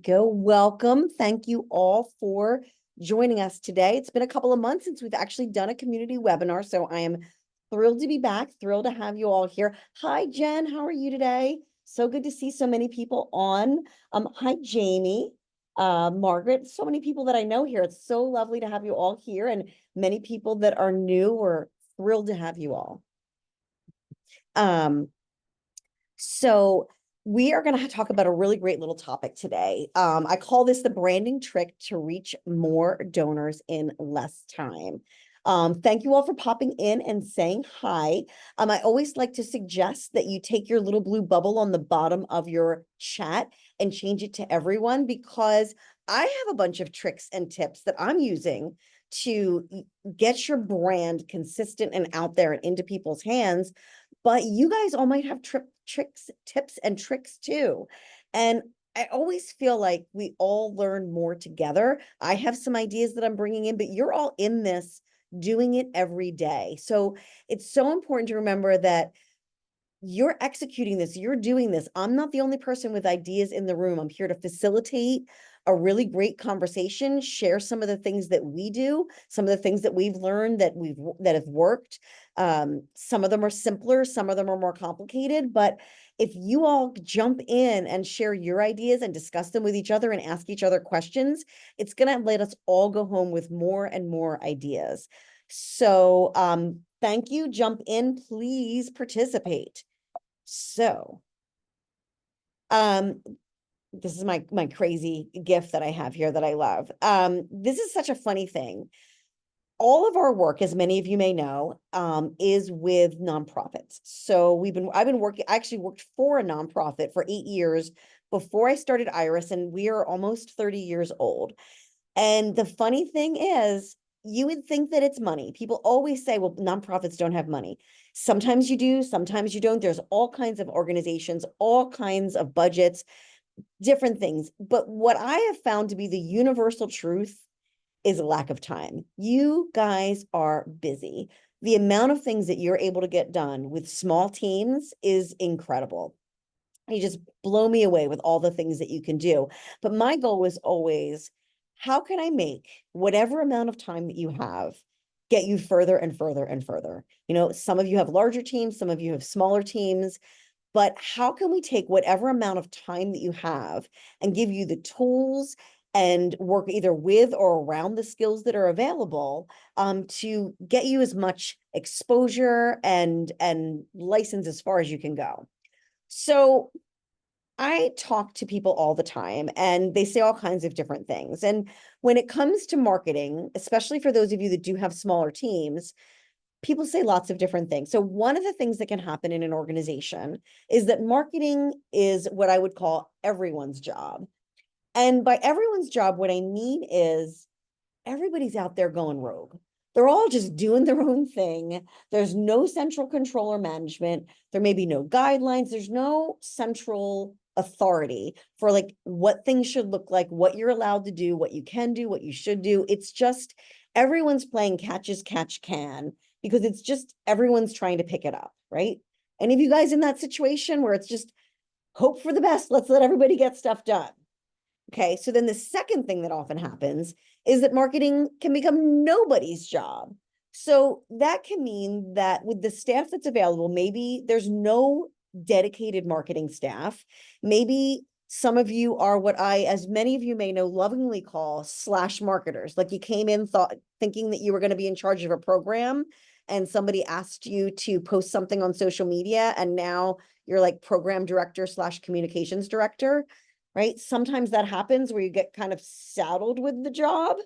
Go. Welcome. Thank you all for joining us today. It's been a couple of months since we've actually done a community webinar, so I am thrilled to be back, thrilled to have you all here. Hi, Jen. How are you today? So good to see so many people on. Hi, Jamie, Margaret, so many people that I know here. It's so lovely to have you all here, and many people that are new. We're thrilled to have you all. So we are going to talk about a really great little topic today. I call this the branding trick to reach more donors in less time. Thank you all for popping in and saying hi. I always like to suggest that you take your little blue bubble on the bottom of your chat and change it to everyone, because I have a bunch of tricks and tips that I'm using to get your brand consistent and out there and into people's hands. But you guys all might have tricks, tips, and tricks too. And I always feel like we all learn more together. I have some ideas that I'm bringing in, but you're all in this doing it every day. So it's so important to remember that you're executing this, you're doing this. I'm not the only person with ideas in the room. I'm here to facilitate a really great conversation, share some of the things that we do, some of the things that we've learned that have worked. Some of them are simpler, some of them are more complicated, but if you all jump in and share your ideas and discuss them with each other and ask each other questions, it's going to let us all go home with more and more ideas. So thank you. Jump in, please participate. So, this is my crazy gift that I have here that I love. This is such a funny thing. All of our work, as many of you may know, is with nonprofits. So I actually worked for a nonprofit for 8 years before I started Iris, and we are almost 30 years old. And the funny thing is, you would think that it's money. People always say, well, nonprofits don't have money. Sometimes you do, sometimes you don't. There's all kinds of organizations, all kinds of budgets, different things. But what I have found to be the universal truth is a lack of time. You guys are busy. The amount of things that you're able to get done with small teams is incredible. You just blow me away with all the things that you can do. But my goal was always, how can I make whatever amount of time that you have get you further and further and further? You know, some of you have larger teams, some of you have smaller teams, but how can we take whatever amount of time that you have and give you the tools and work either with or around the skills that are available, to get you as much exposure and license as far as you can go. So I talk to people all the time and they say all kinds of different things. And when it comes to marketing, especially for those of you that do have smaller teams, people say lots of different things. So one of the things that can happen in an organization is that marketing is what I would call everyone's job. And by everyone's job, what I mean is everybody's out there going rogue. They're all just doing their own thing. There's no central control or management. There may be no guidelines. There's no central authority for like what things should look like, what you're allowed to do, what you can do, what you should do. It's just everyone's playing catch as catch can, because it's just everyone's trying to pick it up, right? Any of you guys in that situation where it's just hope for the best, let's let everybody get stuff done? Okay, so then the second thing that often happens is that marketing can become nobody's job. So that can mean that with the staff that's available, maybe there's no dedicated marketing staff. Maybe some of you are what I, as many of you may know, lovingly call slash marketers. Like you came in thinking that you were going to be in charge of a program and somebody asked you to post something on social media, and now you're like program director slash communications director. Right? Sometimes that happens where you get kind of saddled with the job.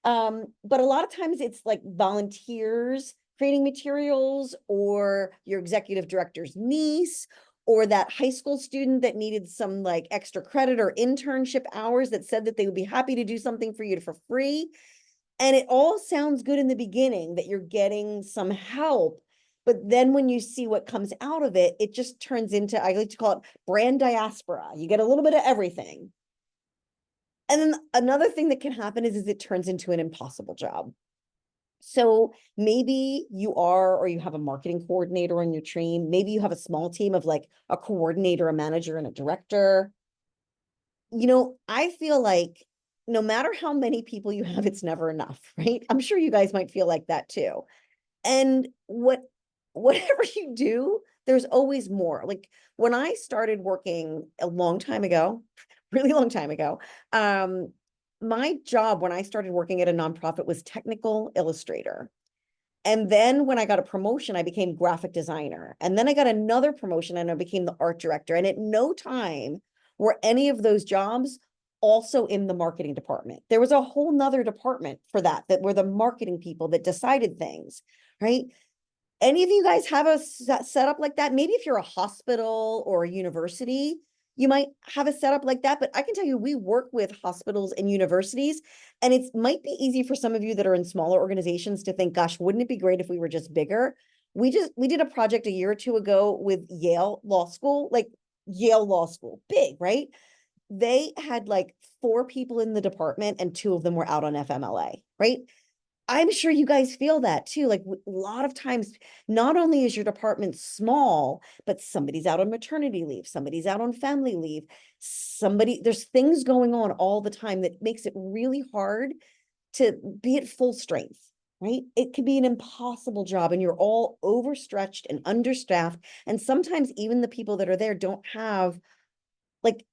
But a lot of times it's like volunteers creating materials, or your executive director's niece, or that high school student that needed some like extra credit or internship hours that said that they would be happy to do something for you for free. And it all sounds good in the beginning that you're getting some help. But then when you see what comes out of it, it just turns into, I like to call it brand diaspora. You get a little bit of everything. And then another thing that can happen is it turns into an impossible job. So maybe you are, or you have a marketing coordinator on your team. Maybe you have a small team of like a coordinator, a manager, and a director. I feel like no matter how many people you have, it's never enough, right? I'm sure you guys might feel like that too. And whatever you do, there's always more. Like when I started working a long time ago, really long time ago, my job when I started working at a nonprofit was technical illustrator. And then when I got a promotion, I became graphic designer. And then I got another promotion and I became the art director. And at no time were any of those jobs also in the marketing department. There was a whole nother department for that were the marketing people that decided things, right? Any of you guys have a setup like that? Maybe if you're a hospital or a university, you might have a setup like that. But I can tell you, we work with hospitals and universities, and it might be easy for some of you that are in smaller organizations to think, gosh, wouldn't it be great if we were just bigger? We did a project a year or two ago with Yale Law School, like Yale Law School, big, right? They had like 4 people in the department and 2 of them were out on FMLA, right? I'm sure you guys feel that too. Like a lot of times, not only is your department small, but somebody's out on maternity leave, somebody's out on family leave, there's things going on all the time that makes it really hard to be at full strength, right? It could be an impossible job and you're all overstretched and understaffed. And sometimes even the people that are there don't have like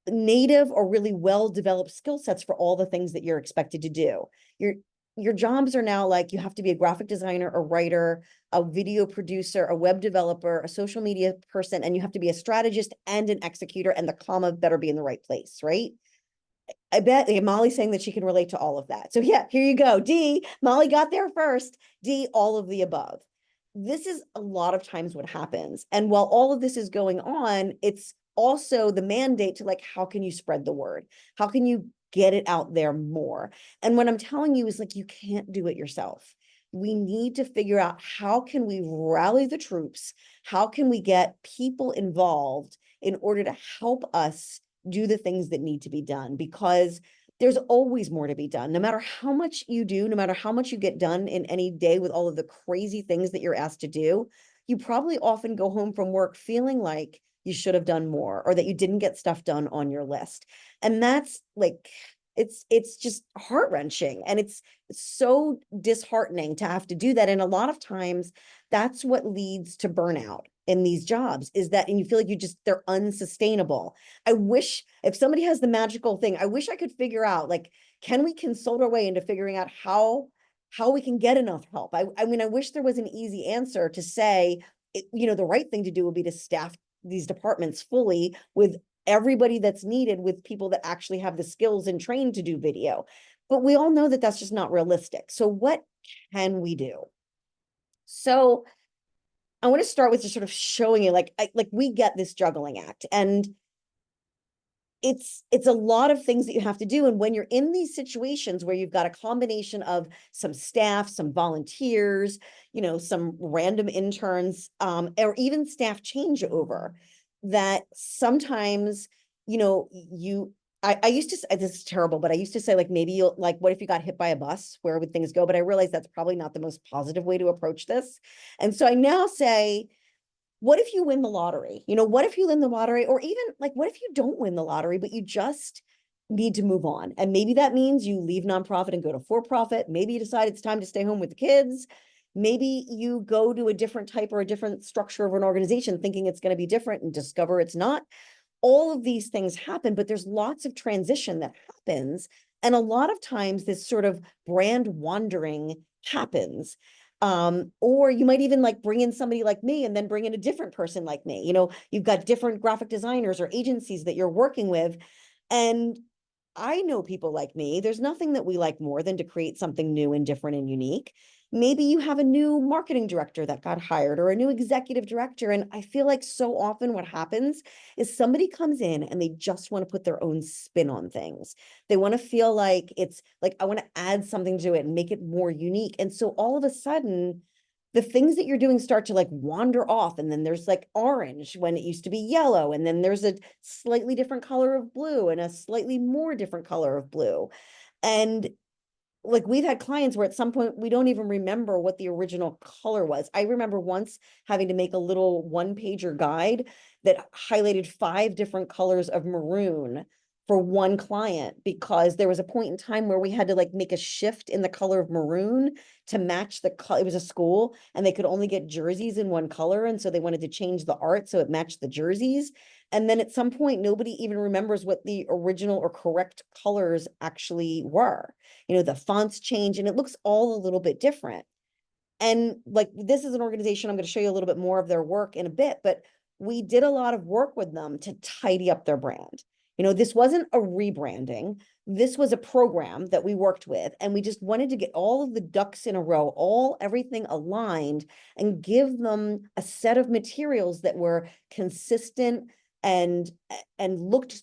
native or really well-developed skill sets for all the things that you're expected to do. Your jobs are now like you have to be a graphic designer, a writer, a video producer, a web developer, a social media person, and you have to be a strategist and an executor, and the comma better be in the right place, right? I bet Molly's saying that she can relate to all of that. So yeah, here you go. D, Molly got there first. D, all of the above. This is a lot of times what happens. And while all of this is going on, it's also the mandate to like, how can you spread the word? How can you get it out there more? And what I'm telling you is like, you can't do it yourself. We need to figure out how can we rally the troops? How can we get people involved in order to help us do the things that need to be done? Because there's always more to be done. No matter how much you do, no matter how much you get done in any day with all of the crazy things that you're asked to do, you probably often go home from work feeling like you should have done more or that you didn't get stuff done on your list. And that's like, it's just heart-wrenching and it's so disheartening to have to do that. And a lot of times that's what leads to burnout in these jobs is that, and you feel like they're unsustainable. I wish if somebody has the magical thing, I wish I could figure out, like, can we consult our way into figuring out how we can get enough help? I mean, I wish there was an easy answer to say, the right thing to do would be to staff these departments fully with everybody that's needed with people that actually have the skills and trained to do video. But we all know that that's just not realistic. So what can we do? So I want to start with just sort of showing you like we get this juggling act and it's a lot of things that you have to do. And when you're in these situations where you've got a combination of some staff, some volunteers, some random interns, or even staff changeover, that sometimes, I used to say, this is terrible, but I used to say like, maybe you'll like, what if you got hit by a bus? Where would things go? But I realized that's probably not the most positive way to approach this. And so I now say, what if you win the lottery? What if you win the lottery? Or even like, what if you don't win the lottery, but you just need to move on? And maybe that means you leave nonprofit and go to for-profit. Maybe you decide it's time to stay home with the kids. Maybe you go to a different type or a different structure of an organization thinking it's going to be different and discover it's not. All of these things happen, but there's lots of transition that happens. And a lot of times this sort of brand wandering happens. Or you might even like bring in somebody like me and then bring in a different person like me. You've got different graphic designers or agencies that you're working with. And I know people like me. There's nothing that we like more than to create something new and different and unique. Maybe you have a new marketing director that got hired or a new executive director. And I feel like so often what happens is somebody comes in and they just want to put their own spin on things. They want to feel like it's like, I want to add something to it and make it more unique. And so all of a sudden, the things that you're doing start to like wander off. And then there's like orange when it used to be yellow. And then there's a slightly different color of blue and a slightly more different color of blue. And like we've had clients where at some point we don't even remember what the original color was. I remember once having to make a little one-pager guide that highlighted 5 different colors of maroon for one client because there was a point in time where we had to like make a shift in the color of maroon to match the color. It was a school and they could only get jerseys in one color. And so they wanted to change the art so it matched the jerseys. And then at some point, nobody even remembers what the original or correct colors actually were. You know, the fonts change and it looks all a little bit different. And like, this is an organization, I'm going to show you a little bit more of their work in a bit, but we did a lot of work with them to tidy up their brand. You know, this wasn't a rebranding. This was a program that we worked with, and we just wanted to get all of the ducks in a row, everything aligned, and give them a set of materials that were consistent and looked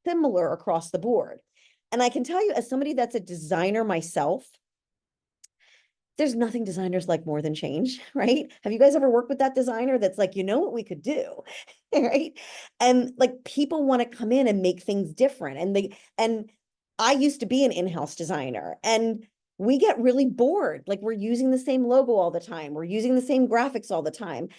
similar across the board. And I can tell you, as somebody that's a designer myself, there's nothing designers like more than change, right? Have you guys ever worked with that designer that's like, you know what we could do, right? And like people want to come in and make things different. And I used to be an in-house designer and we get really bored. Like we're using the same logo all the time. We're using the same graphics all the time.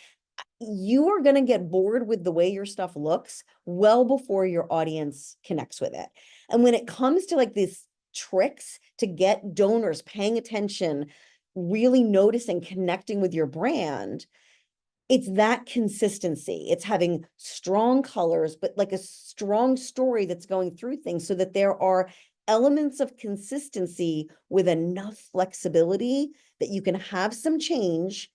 You are going to get bored with the way your stuff looks well before your audience connects with it. And when it comes to like these tricks to get donors paying attention, really noticing, connecting with your brand, it's that consistency. It's having strong colors, but like a strong story that's going through things so that there are elements of consistency with enough flexibility that you can have some change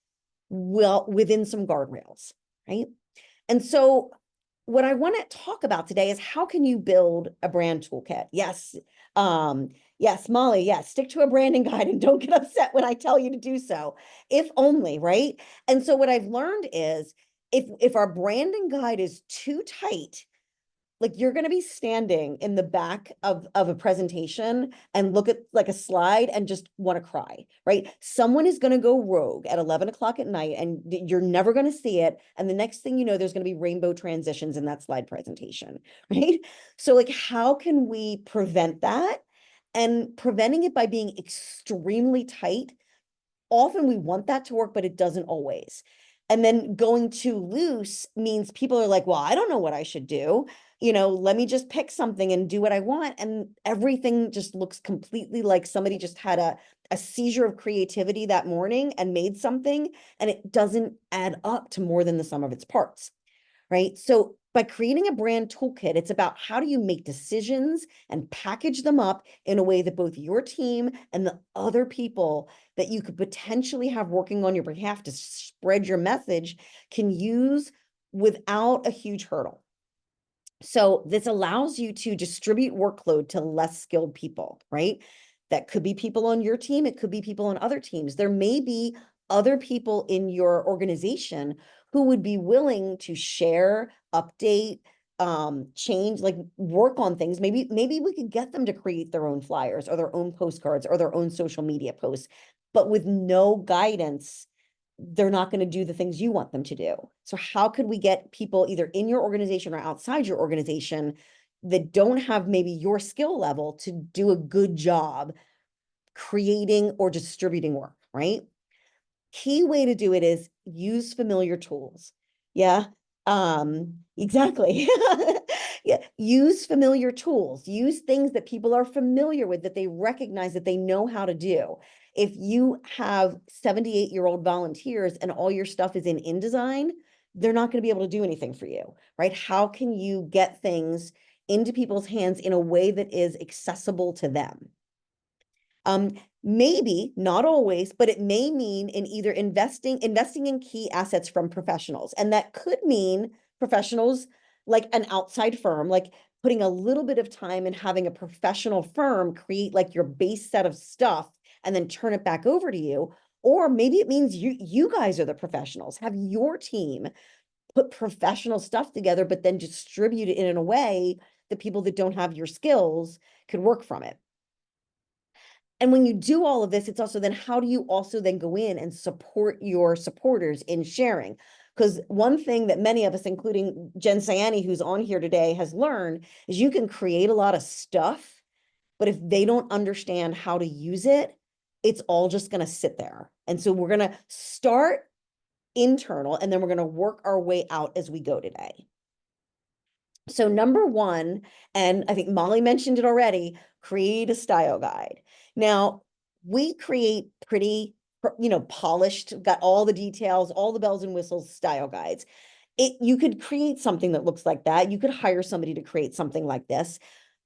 well within some guardrails, right? And so what I want to talk about today is how can you build a brand toolkit? Yes. Yes, Molly, yes, stick to a branding guide and don't get upset when I tell you to do so, if only, right? And so what I've learned is if our branding guide is too tight, like you're going to be standing in the back of a presentation and look at like a slide and just want to cry, right? Someone is going to go rogue at 11 o'clock at night and you're never going to see it. And the next thing you know, there's going to be rainbow transitions in that slide presentation, right? So like, how can we prevent that? And preventing it by being extremely tight, often we want that to work, but it doesn't always. And then going too loose means people are like, well, I don't know what I should do. You know, let me just pick something and do what I want. And everything just looks completely like somebody just had a seizure of creativity that morning and made something, and it doesn't add up to more than the sum of its parts, right? So by creating a brand toolkit, it's about how do you make decisions and package them up in a way that both your team and the other people that you could potentially have working on your behalf to spread your message can use without a huge hurdle. So this allows you to distribute workload to less skilled people, right? That could be people on your team. It could be people on other teams. There may be other people in your organization who would be willing to share, update, change, like work on things. Maybe we could get them to create their own flyers or their own postcards or their own social media posts, but with no guidance, they're not going to do the things you want them to do. So how could we get people either in your organization or outside your organization that don't have maybe your skill level to do a good job creating or distributing work, right? Key way to do it is use familiar tools. Yeah, exactly. Yeah, use familiar tools, use things that people are familiar with, that they recognize, that they know how to do. If you have 78-year-old volunteers and all your stuff is in InDesign, they're not going to be able to do anything for you, right? How can you get things into people's hands in a way that is accessible to them? Maybe not always, but it may mean in either investing in key assets from professionals. And that could mean professionals like an outside firm, like putting a little bit of time and having a professional firm create like your base set of stuff and then turn it back over to you. Or maybe it means you guys are the professionals. Have your team put professional stuff together, but then distribute it in a way that people that don't have your skills could work from it. And when you do all of this, it's also then how do you also then go in and support your supporters in sharing? Because one thing that many of us, including Jen Sayani, who's on here today, has learned is you can create a lot of stuff, but if they don't understand how to use it, it's all just going to sit there. And so we're going to start internal and then we're going to work our way out as we go today. So number one, and I think Molly mentioned it already, create a style guide. Now, we create pretty, polished, got all the details, all the bells and whistles style guides. You could create something that looks like that. You could hire somebody to create something like this,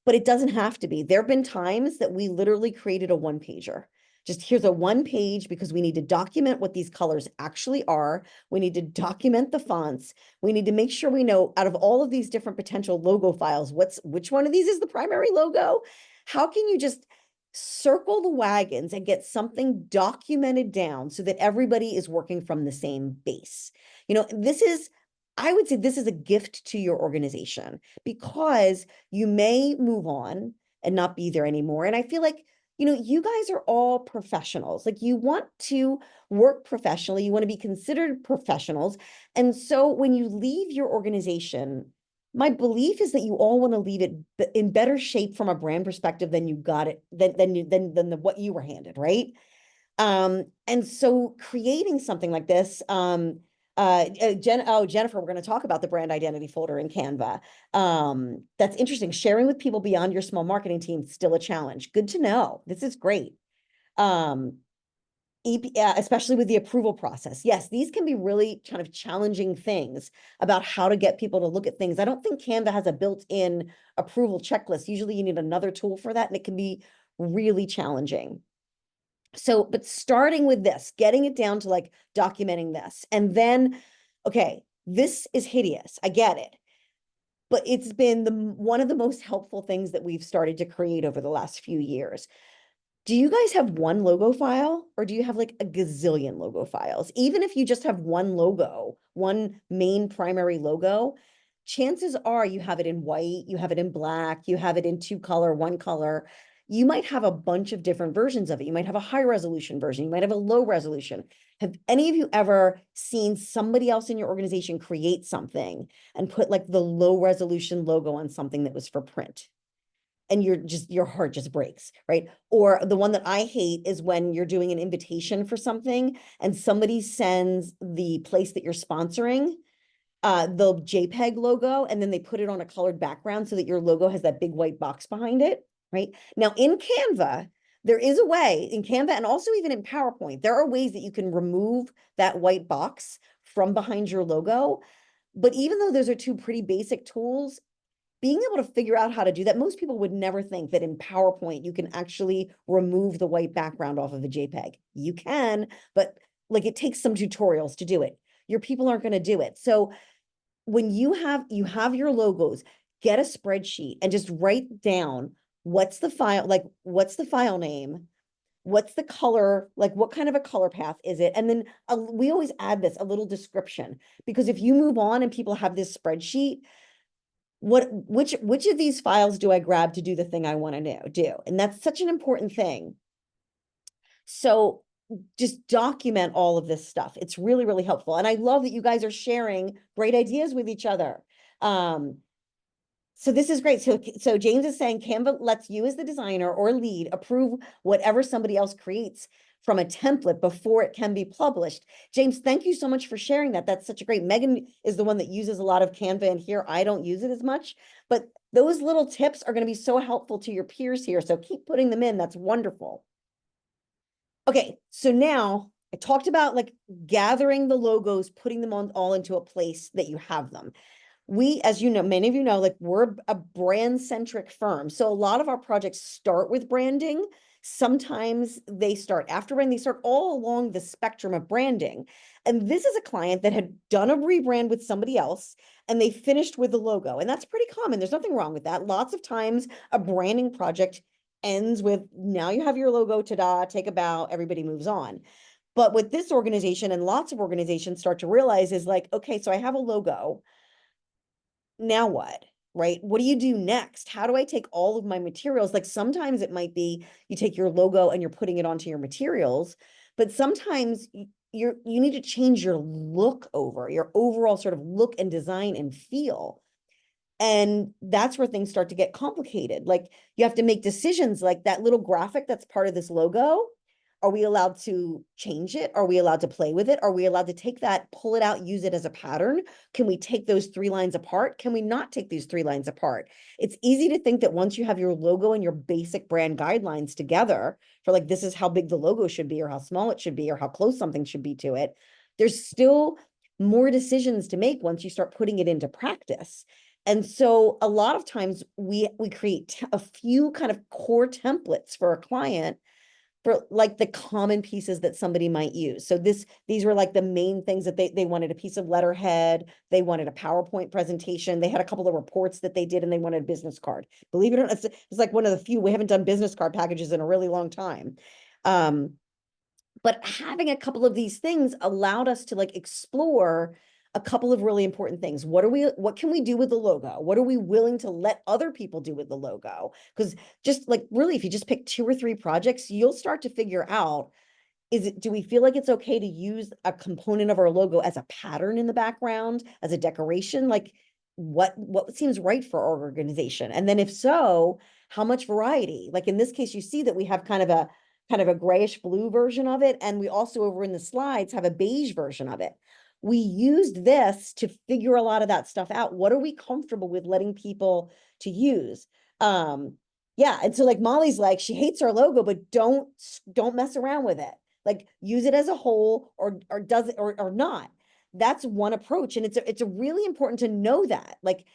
but it doesn't have to be. There have been times that we literally created a one pager. Just here's a one page because we need to document what these colors actually are. We need to document the fonts. We need to make sure we know out of all of these different potential logo files, which one of these is the primary logo? How can you just circle the wagons and get something documented down so that everybody is working from the same base? I would say this is a gift to your organization because you may move on and not be there anymore. And I feel like, you guys are all professionals. Like you want to work professionally, you want to be considered professionals. And so when you leave your organization, my belief is that you all want to leave it in better shape from a brand perspective than you got it, than what you were handed, right? And so creating something like this, Jennifer, we're going to talk about the brand identity folder in Canva. That's interesting. Sharing with people beyond your small marketing team is still a challenge. Good to know. This is great. Um, especially with the approval process. Yes, these can be really kind of challenging things about how to get people to look at things. I don't think Canva has a built-in approval checklist. Usually you need another tool for that, and it can be really challenging. So, but starting with this, getting it down to like documenting this, and then, okay, this is hideous. I get it. But it's been one of the most helpful things that we've started to create over the last few years. Do you guys have one logo file or do you have like a gazillion logo files? Even if you just have one logo, one main primary logo, chances are you have it in white, you have it in black, you have it in two color, one color. You might have a bunch of different versions of it. You might have a high resolution version. You might have a low resolution. Have any of you ever seen somebody else in your organization create something and put like the low resolution logo on something that was for print? And your heart just breaks, right? Or the one that I hate is when you're doing an invitation for something and somebody sends the place that you're sponsoring the JPEG logo, and then they put it on a colored background so that your logo has that big white box behind it, right? Now in Canva, there is a way in Canva and also even in PowerPoint, there are ways that you can remove that white box from behind your logo. But even though those are two pretty basic tools, being able to figure out how to do that, most people would never think that in PowerPoint, you can actually remove the white background off of a JPEG. You can, but like it takes some tutorials to do it. Your people aren't going to do it. So when you have your logos, get a spreadsheet and just write down what's the file, like what's the file name, what's the color, like what kind of a color path is it? And then we always add this, a little description, because if you move on and people have this spreadsheet, which of these files do I grab to do the thing I want to do? And that's such an important thing. So just document all of this stuff. It's really, really helpful. And I love that you guys are sharing great ideas with each other. So this is great. So James is saying Canva lets you as the designer or lead approve whatever somebody else creates from a template before it can be published. James, thank you so much for sharing that. That's such a great, Megan is the one that uses a lot of Canva, and here I don't use it as much, but those little tips are going to be so helpful to your peers here. So keep putting them in. That's wonderful. Okay, so now I talked about like gathering the logos, putting them on all into a place that you have them. We, as you know, many of you know, like we're a brand centric firm. So a lot of our projects start with branding. Sometimes they start after branding, they start all along the spectrum of branding. And this is a client that had done a rebrand with somebody else and they finished with the logo. And that's pretty common. There's nothing wrong with that. Lots of times a branding project ends with now you have your logo, ta-da, take a bow, everybody moves on. But what this organization and lots of organizations start to realize is like, okay, so I have a logo. Now what? Right? What do you do next? How do I take all of my materials? Like sometimes it might be you take your logo and you're putting it onto your materials, but sometimes you need to change your look over, your overall sort of look and design and feel. And that's where things start to get complicated. Like you have to make decisions like that little graphic that's part of this logo. Are we allowed to change it? Are we allowed to play with it? Are we allowed to take that, pull it out, use it as a pattern? Can we take those 3 lines apart? Can we not take these 3 lines apart? It's easy to think that once you have your logo and your basic brand guidelines together for like, this is how big the logo should be, or how small it should be, or how close something should be to it, there's still more decisions to make once you start putting it into practice. And so a lot of times we create a few kind of core templates for a client for like the common pieces that somebody might use. So these were like the main things that they wanted: a piece of letterhead, they wanted a PowerPoint presentation, they had a couple of reports that they did, and they wanted a business card. Believe it or not, it's like one of the few, we haven't done business card packages in a really long time. But having a couple of these things allowed us to like explore a couple of really important things. What can we do with the logo? What are we willing to let other people do with the logo? Because just like really, if you just pick 2 or 3 projects, you'll start to figure out, do we feel like it's okay to use a component of our logo as a pattern in the background, as a decoration? Like what seems right for our organization? And then if so, how much variety? Like in this case, you see that we have kind of a grayish blue version of it. And we also over in the slides have a beige version of it. We used this to figure a lot of that stuff out. What are we comfortable with letting people to use? Yeah. And so like Molly's like, she hates our logo, but don't mess around with it. Like use it as a whole, or does it or not. That's one approach. And it's a really important to know that, like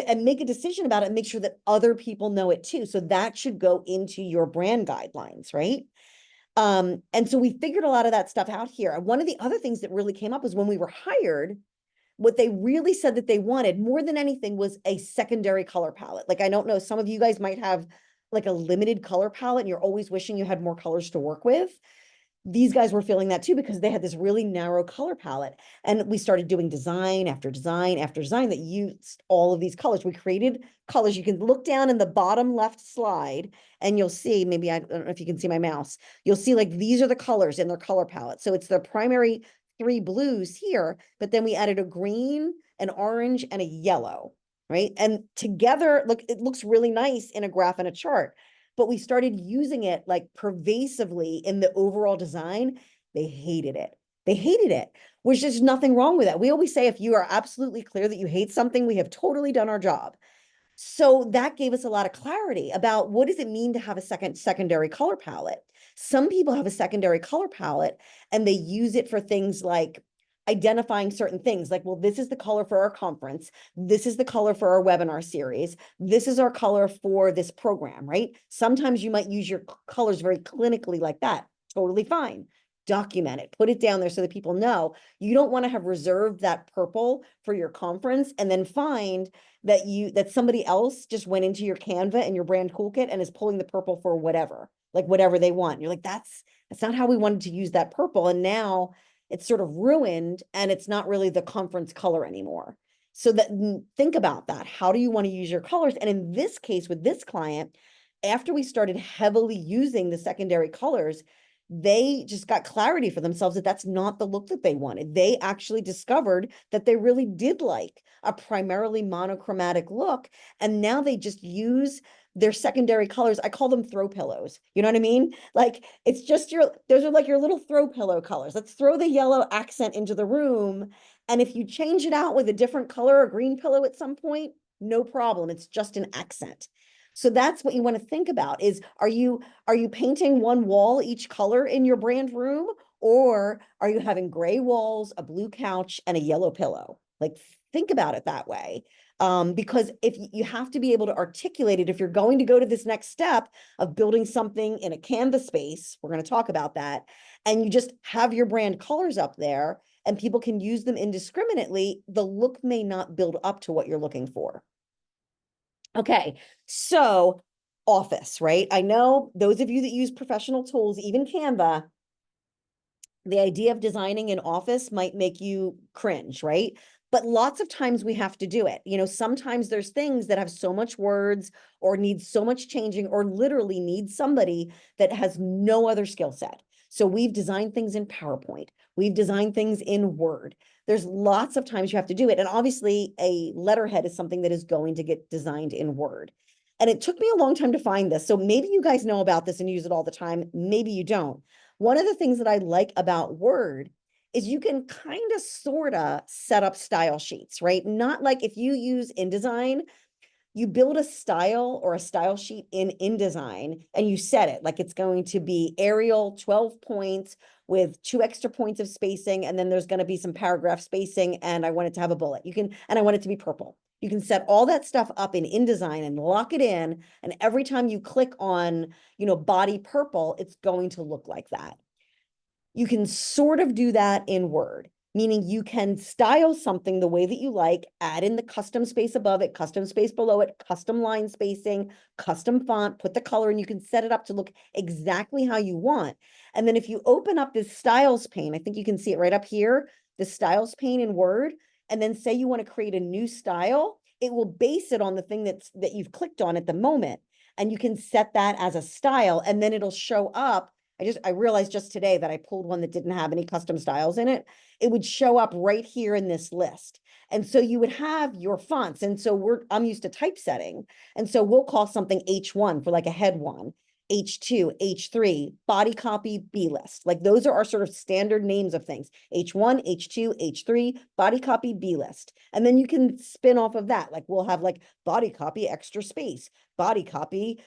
and make a decision about it and make sure that other people know it too. So that should go into your brand guidelines, right? And so we figured a lot of that stuff out here. And one of the other things that really came up was when we were hired, what they really said that they wanted more than anything was a secondary color palette. Like, I don't know, some of you guys might have like a limited color palette and you're always wishing you had more colors to work with. These guys were feeling that too, because they had this really narrow color palette. And we started doing design after design after design that used all of these colors. We created colors. You can look down in the bottom left slide and you'll see, maybe, I don't know if you can see my mouse, you'll see like these are the colors in their color palette. So it's the primary 3 blues here, but then we added a green, an orange, and a yellow, right? And together, look, it looks really nice in a graph and a chart. But we started using it like pervasively in the overall design. They hated it. They hated it. There's just nothing wrong with that. We always say, if you are absolutely clear that you hate something, we have totally done our job. So that gave us a lot of clarity about what does it mean to have a secondary color palette. Some people have a secondary color palette and they use it for things like identifying certain things, like, well, this is the color for our conference. This is the color for our webinar series. This is our color for this program, right? Sometimes you might use your colors very clinically like that. Totally fine. Document it, put it down there so that people know. You don't want to have reserved that purple for your conference and then find that somebody else just went into your Canva and your brand toolkit and is pulling the purple for whatever, like whatever they want. You're like, that's not how we wanted to use that purple. And now it's sort of ruined and it's not really the conference color anymore. So think about that. How do you want to use your colors? And in this case, with this client, after we started heavily using the secondary colors, they just got clarity for themselves that that's not the look that they wanted. They actually discovered that they really did like a primarily monochromatic look. And now they just use their secondary colors. I call them throw pillows. You know what I mean? Like, it's just those are like your little throw pillow colors. Let's throw the yellow accent into the room. And if you change it out with a different color, a green pillow at some point, no problem. It's just an accent. So that's what you want to think about is, are you painting one wall each color in your brand room, or are you having gray walls, a blue couch, and a yellow pillow? Like, think about it that way. Because if you have to be able to articulate it, if you're going to go to this next step of building something in a Canvas space, we're going to talk about that, and you just have your brand colors up there and people can use them indiscriminately, the look may not build up to what you're looking for. Okay, so Office, right? I know those of you that use professional tools, even Canva, the idea of designing an office might make you cringe, right? But lots of times we have to do it. You know, sometimes there's things that have so much words or need so much changing or literally need somebody that has no other skill set. So we've designed things in PowerPoint. We've designed things in Word. There's lots of times you have to do it. And obviously a letterhead is something that is going to get designed in Word. And it took me a long time to find this. So maybe you guys know about this and use it all the time. Maybe you don't. One of the things that I like about Word is you can kind of sort of set up style sheets, right? Not like if you use InDesign, you build a style or a style sheet in InDesign and you set it like it's going to be Arial 12 points with 2 extra points of spacing. And then there's going to be some paragraph spacing. And I want it to have a bullet. And I want it to be purple. You can set all that stuff up in InDesign and lock it in. And every time you click on, body purple, it's going to look like that. You can sort of do that in Word, meaning you can style something the way that you like, add in the custom space above it, custom space below it, custom line spacing, custom font, put the color, and you can set it up to look exactly how you want. And then if you open up this styles pane, I think you can see it right up here, the styles pane in Word, and then say you want to create a new style, it will base it on the thing that you've clicked on at the moment. And you can set that as a style, and then it'll show up. I realized just today that I pulled one that didn't have any custom styles in it. It would show up right here in this list. And so you would have your fonts. And so I'm used to typesetting. And so we'll call something H1 for like a head one, H2, H3, body copy, B list. Like those are our sort of standard names of things. H1, H2, H3, body copy, B list. And then you can spin off of that. Like we'll have like body copy, extra space, body copy,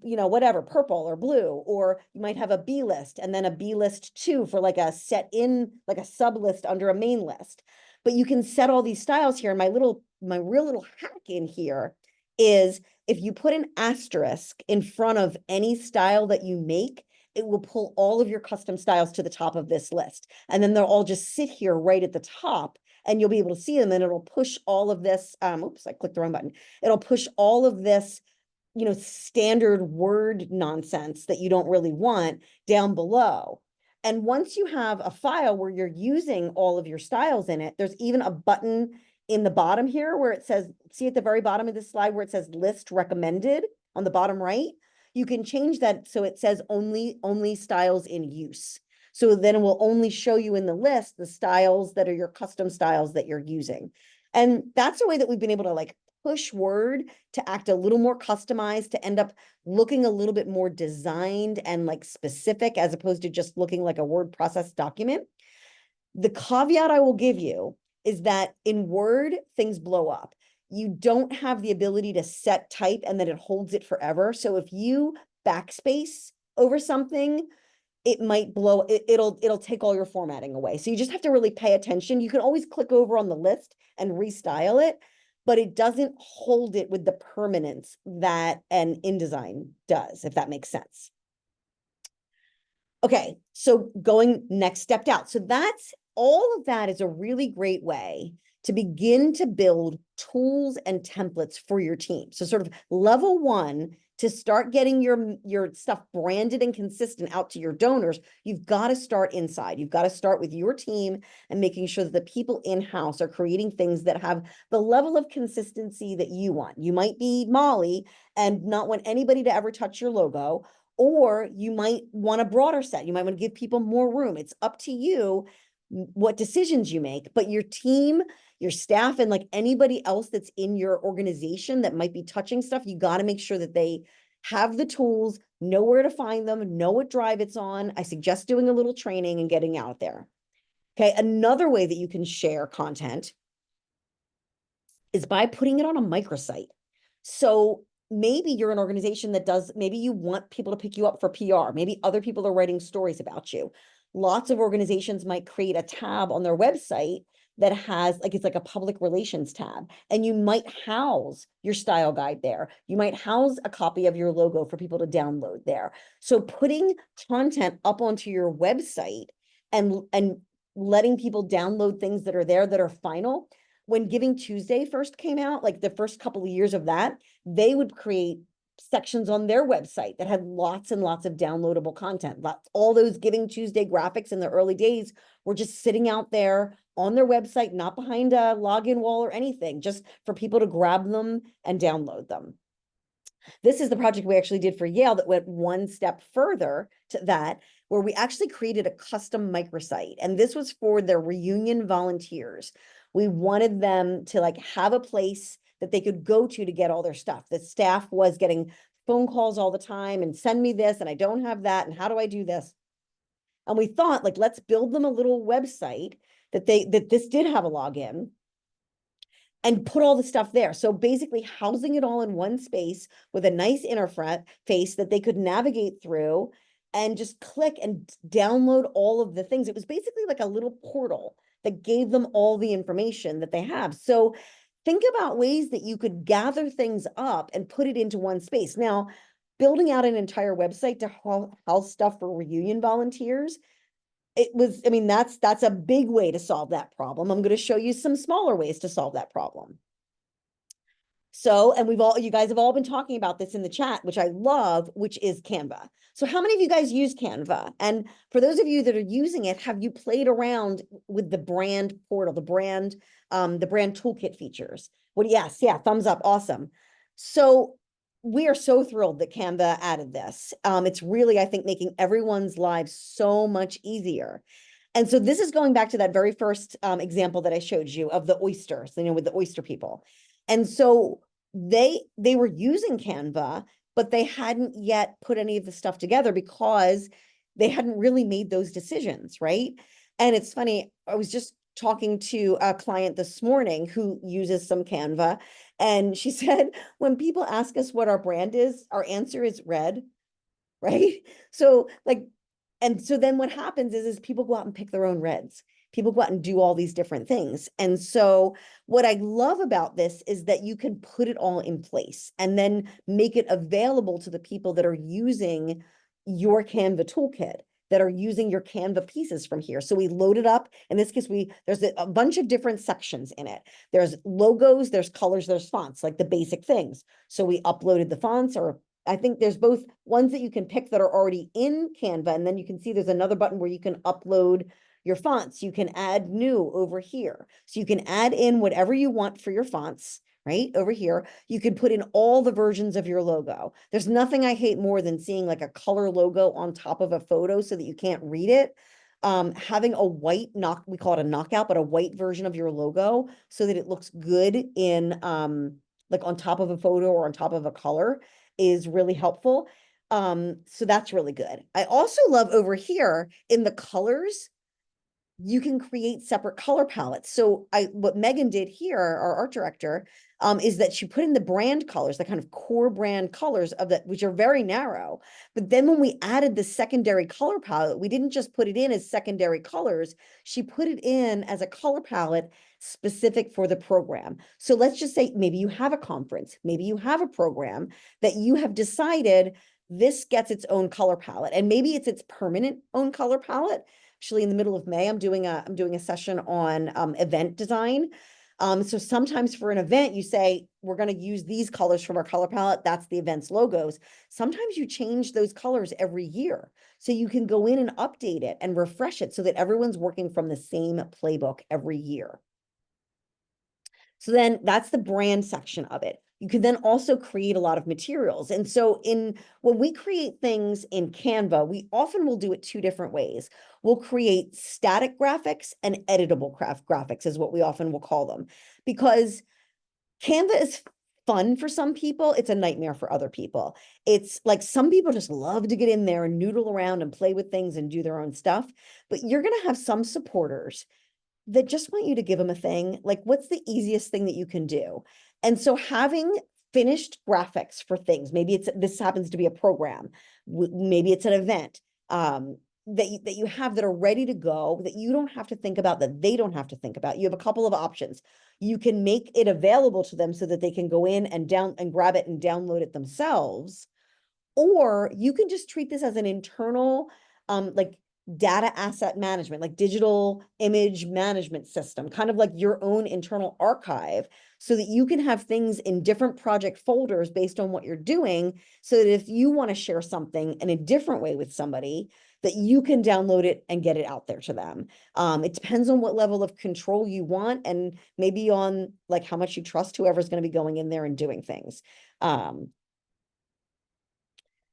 whatever, purple or blue, or you might have a B list and then a B list 2 for like a set in, like a sub list under a main list. But you can set all these styles here. And my real little hack in here is if you put an asterisk in front of any style that you make, it will pull all of your custom styles to the top of this list. And then they'll all just sit here right at the top and you'll be able to see them and it'll push all of this. Oops, I clicked the wrong button. It'll push all of this standard Word nonsense that you don't really want down below. And once you have a file where you're using all of your styles in it, there's even a button in the bottom here where it says, see at the very bottom of this slide where it says list recommended on the bottom right, you can change that so it says only styles in use. So then it will only show you in the list the styles that are your custom styles that you're using. And that's a way that we've been able to like push Word to act a little more customized, to end up looking a little bit more designed and like specific as opposed to just looking like a word processed document. The caveat I will give you is that in Word, things blow up. You don't have the ability to set type and then it holds it forever. So if you backspace over something, it might blow, it'll take all your formatting away. So you just have to really pay attention. You can always click over on the list and restyle it, but it doesn't hold it with the permanence that an InDesign does, if that makes sense. Okay, so going next step out. So that's all of that is a really great way to begin to build tools and templates for your team. So sort of level 1 to start getting your stuff branded and consistent out to your donors, you've got to start inside. You've got to start with your team and making sure that the people in-house are creating things that have the level of consistency that you want. You might be Molly and not want anybody to ever touch your logo, or you might want a broader set. You might want to give people more room. It's up to you what decisions you make, but your team, your staff, and like anybody else that's in your organization that might be touching stuff, you got to make sure that they have the tools, know where to find them, know what drive it's on. I suggest doing a little training and getting out there. Okay, another way that you can share content is by putting it on a microsite. So maybe you're an organization that maybe you want people to pick you up for PR. Maybe other people are writing stories about you. Lots of organizations might create a tab on their website that has it's like a public relations tab, and you might house your style guide there. You might house a copy of your logo for people to download there. So putting content up onto your website and letting people download things that are there that are final. When Giving Tuesday first came out, like the first couple of years of that, they would create sections on their website that had lots and lots of downloadable content. All those Giving Tuesday graphics in the early days were just sitting out there on their website, not behind a login wall or anything, just for people to grab them and download them. This is the project we actually did for Yale that went one step further to that, where we actually created a custom microsite. And this was for their reunion volunteers. We wanted them to have a place that they could go to get all their stuff. The staff was getting phone calls all the time and send me this and I don't have that. And how do I do this? And we thought, like, let's build them a little website that this did have a login and put all the stuff there. So basically housing it all in one space with a nice interface that they could navigate through and just click and download all of the things. It was basically like a little portal that gave them all the information that they have. So think about ways that you could gather things up and put it into one space. Now, building out an entire website to house stuff for reunion volunteers, I mean, that's a big way to solve that problem. I'm going to show you some smaller ways to solve that problem. So, and you guys have all been talking about this in the chat, which I love, which is Canva. So how many of you guys use Canva? And for those of you that are using it, have you played around with the brand portal, the brand toolkit features? Yes, yeah, thumbs up, awesome. So we are so thrilled that Canva added this. It's really, I think, making everyone's lives so much easier. And so this is going back to that very first example that I showed you of the oysters, with the oyster people. And so they were using Canva, but they hadn't yet put any of the stuff together because they hadn't really made those decisions, right? And it's funny, I was just talking to a client this morning who uses some Canva, and she said, when people ask us what our brand is, our answer is red, right? So and so then what happens is people go out and pick their own reds. People go out and do all these different things. And so what I love about this is that you can put it all in place and then make it available to the people that are using your Canva toolkit, that are using your Canva pieces from here. So we load it up. In this case, there's a bunch of different sections in it. There's logos, there's colors, there's fonts, like the basic things. So we uploaded the fonts, or I think there's both ones that you can pick that are already in Canva, and then you can see there's another button where you can upload your fonts. You can add new over here. So you can add in whatever you want for your fonts, right? Over here, you can put in all the versions of your logo. There's nothing I hate more than seeing like a color logo on top of a photo so that you can't read it. Having a white we call it a knockout, but a white version of your logo so that it looks good in like on top of a photo or on top of a color is really helpful. So that's really good. I also love over here in the colors, you can create separate color palettes. So what Megan did here, our art director, is that she put in the brand colors, the kind of core brand colors of that, which are very narrow. But then when we added the secondary color palette, we didn't just put it in as secondary colors. She put it in as a color palette specific for the program. So let's just say maybe you have a conference, maybe you have a program that you have decided this gets its own color palette, and maybe it's its permanent own color palette. Actually, in the middle of May, I'm doing a session on event design. So sometimes for an event, you say, we're going to use these colors from our color palette. That's the event's logos. Sometimes you change those colors every year. So you can go in and update it and refresh it so that everyone's working from the same playbook every year. So then that's the brand section of it. You can then also create a lot of materials. And so when we create things in Canva, we often will do it two different ways. We'll create static graphics and editable graphics is what we often will call them, because Canva is fun for some people. It's a nightmare for other people. It's like some people just love to get in there and noodle around and play with things and do their own stuff. But you're going to have some supporters that just want you to give them a thing. Like, what's the easiest thing that you can do? And so having finished graphics for things, maybe this happens to be a program, maybe it's an event, that you have that are ready to go, that you don't have to think about, that they don't have to think about. You have a couple of options. You can make it available to them so that they can go in and grab it and download it themselves. Or you can just treat this as an internal, like data asset management, like digital image management system, kind of like your own internal archive, so that you can have things in different project folders based on what you're doing, so that if you want to share something in a different way with somebody, that you can download it and get it out there to them. It depends on what level of control you want, and maybe on like how much you trust whoever's going to be going in there and doing things.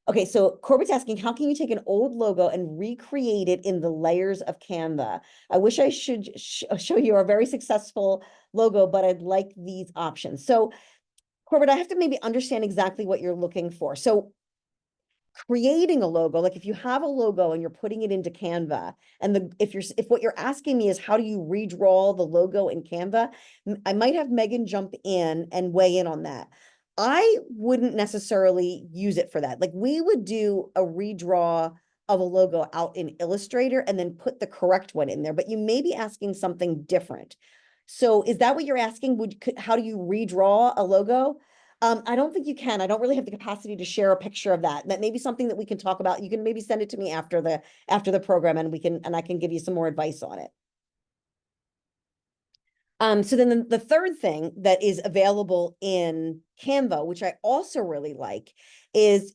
Okay, so Corbett's asking, how can you take an old logo and recreate it in the layers of Canva? I wish I should show you a very successful logo, but I'd like these options. So Corbett, I have to maybe understand exactly what you're looking for. So creating a logo, like if you have a logo and you're putting it into Canva, and if what you're asking me is how do you redraw the logo in Canva, I might have Megan jump in and weigh in on that. I wouldn't necessarily use it for that. Like we would do a redraw of a logo out in Illustrator and then put the correct one in there, but you may be asking something different. So is that what you're asking? How do you redraw a logo? I don't think you can. I don't really have the capacity to share a picture of that. That may be something that we can talk about. You can maybe send it to me after the program, and I can give you some more advice on it. So then the third thing that is available in Canva, which I also really like, is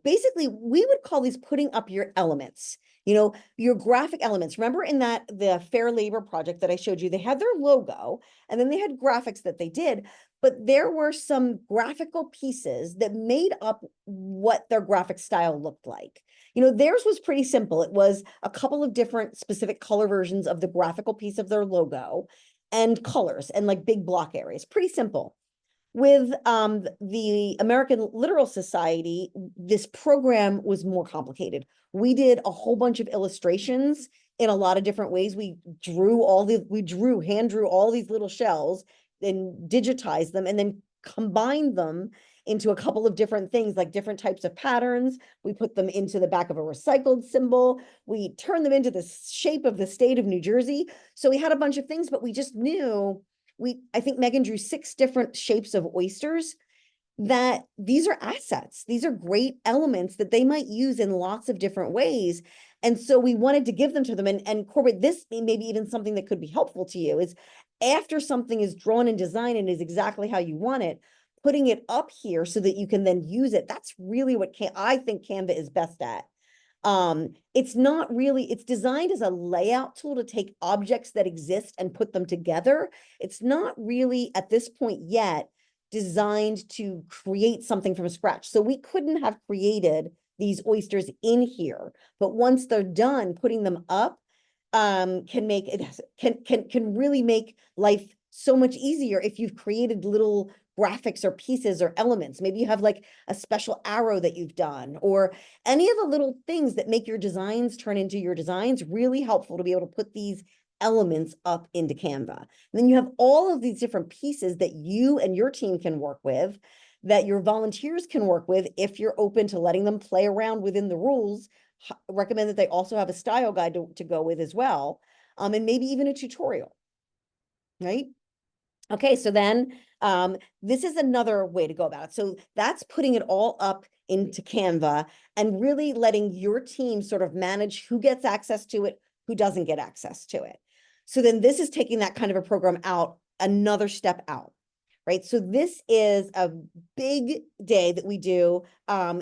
basically we would call these putting up your elements. You know, your graphic elements. Remember in the Fair Labor project that I showed you, they had their logo and then they had graphics that they did, but there were some graphical pieces that made up what their graphic style looked like. You know, theirs was pretty simple. It was a couple of different specific color versions of the graphical piece of their logo and colors and like big block areas. Pretty simple. With the American Literal Society, this program was more complicated. We did a whole bunch of illustrations in a lot of different ways. We hand drew all these little shells and digitized them and then combined them into a couple of different things, like different types of patterns. We put them into the back of a recycled symbol. We turned them into the shape of the state of New Jersey. So we had a bunch of things, but we just knew I think Megan drew 6 different shapes of oysters, that these are assets. These are great elements that they might use in lots of different ways. And so we wanted to give them to them. And Corbett, this may be even something that could be helpful to you is after something is drawn and designed and is exactly how you want it, putting it up here so that you can then use it. That's really what I think Canva is best at. It's not really, it's designed as a layout tool to take objects that exist and put them together. It's not really at this point yet designed to create something from scratch. So we couldn't have created these oysters in here, but once they're done, putting them up can make it can really make life so much easier if you've created little graphics or pieces or elements. Maybe you have like a special arrow that you've done, or any of the little things that make your designs turn into your designs. Really helpful to be able to put these elements up into Canva. And then you have all of these different pieces that you and your team can work with, that your volunteers can work with if you're open to letting them play around within the rules. Recommend that they also have a style guide to go with as well, and maybe even a tutorial, right? Okay, so then this is another way to go about it. So that's putting it all up into Canva and really letting your team sort of manage who gets access to it, who doesn't get access to it. So then this is taking that kind of a program out, another step out, right? So this is a big day that we do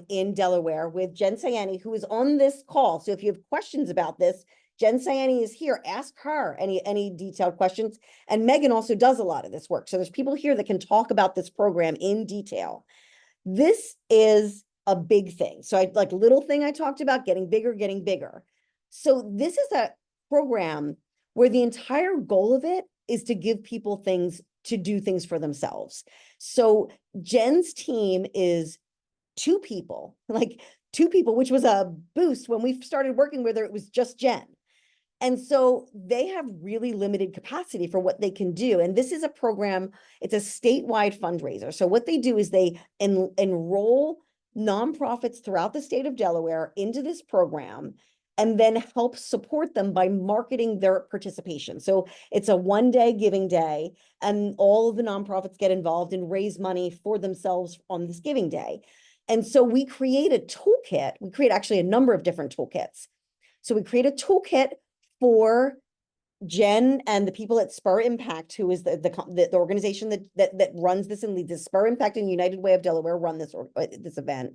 in Delaware with Jen Sayani, who is on this call. So if you have questions about this, Jen Sayani is here. Ask her any detailed questions. And Megan also does a lot of this work. So there's people here that can talk about this program in detail. This is a big thing. So I like little thing I talked about, getting bigger, getting bigger. So this is a program where the entire goal of it is to give people things to do things for themselves. So Jen's team is 2 people, which was a boost when we started working with her. It was just Jen. And so they have really limited capacity for what they can do. And this is a program, it's a statewide fundraiser. So what they do is they enroll nonprofits throughout the state of Delaware into this program and then help support them by marketing their participation. So it's a 1-day giving day, and all of the nonprofits get involved and raise money for themselves on this giving day. And so we create a toolkit. We create actually a number of different toolkits. So we create a toolkit for Jen and the people at Spur Impact, who is the organization that runs this and leads this. Spur Impact and United Way of Delaware run this event.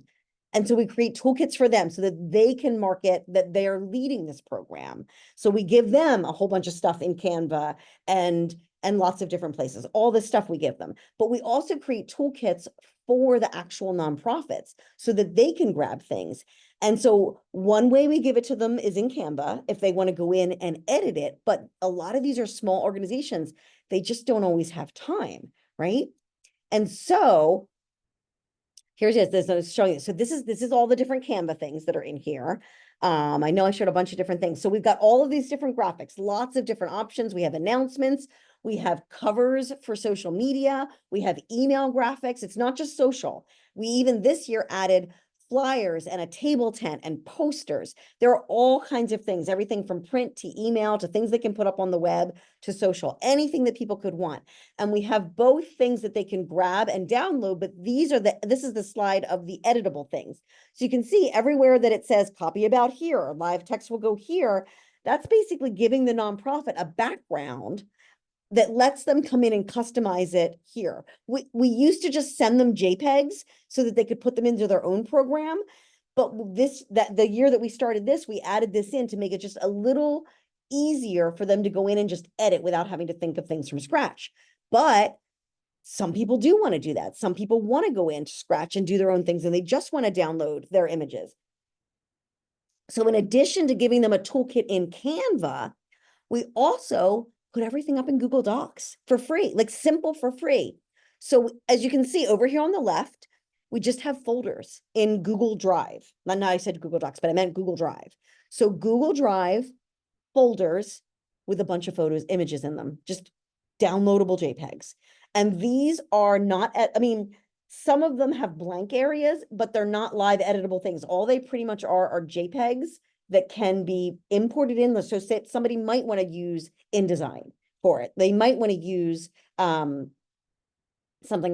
And so we create toolkits for them so that they can market that they're leading this program. So we give them a whole bunch of stuff in Canva and lots of different places, all this stuff we give them. But we also create toolkits for the actual nonprofits so that they can grab things. And so one way we give it to them is in Canva if they want to go in and edit it. But a lot of these are small organizations. They just don't always have time, right? And so here it is. This is showing you. So this is all the different Canva things that are in here. I know I showed a bunch of different things. So we've got all of these different graphics, lots of different options. We have announcements. We have covers for social media. We have email graphics. It's not just social. We even this year added flyers and a table tent and posters. There are all kinds of things, everything from print to email to things they can put up on the web to social, anything that people could want. And we have both things that they can grab and download, but this is the slide of the editable things. So you can see everywhere that it says copy about here, or live text will go here. That's basically giving the nonprofit a background that lets them come in and customize it here. We used to just send them JPEGs so that they could put them into their own program. But the year that we started this, we added this in to make it just a little easier for them to go in and just edit without having to think of things from scratch. But some people do want to do that. Some people want to go into Scratch and do their own things, and they just want to download their images. So in addition to giving them a toolkit in Canva, we also put everything up in Google Docs for free, like simple for free. So as you can see over here on the left, we just have folders in Google Drive. Now I said Google Docs, but I meant Google Drive. So Google Drive folders with a bunch of photos, images in them, just downloadable JPEGs. And these are not, I mean, some of them have blank areas, but they're not live editable things. All they pretty much are JPEGs that can be imported in. So say somebody might want to use InDesign for it. They might want to use something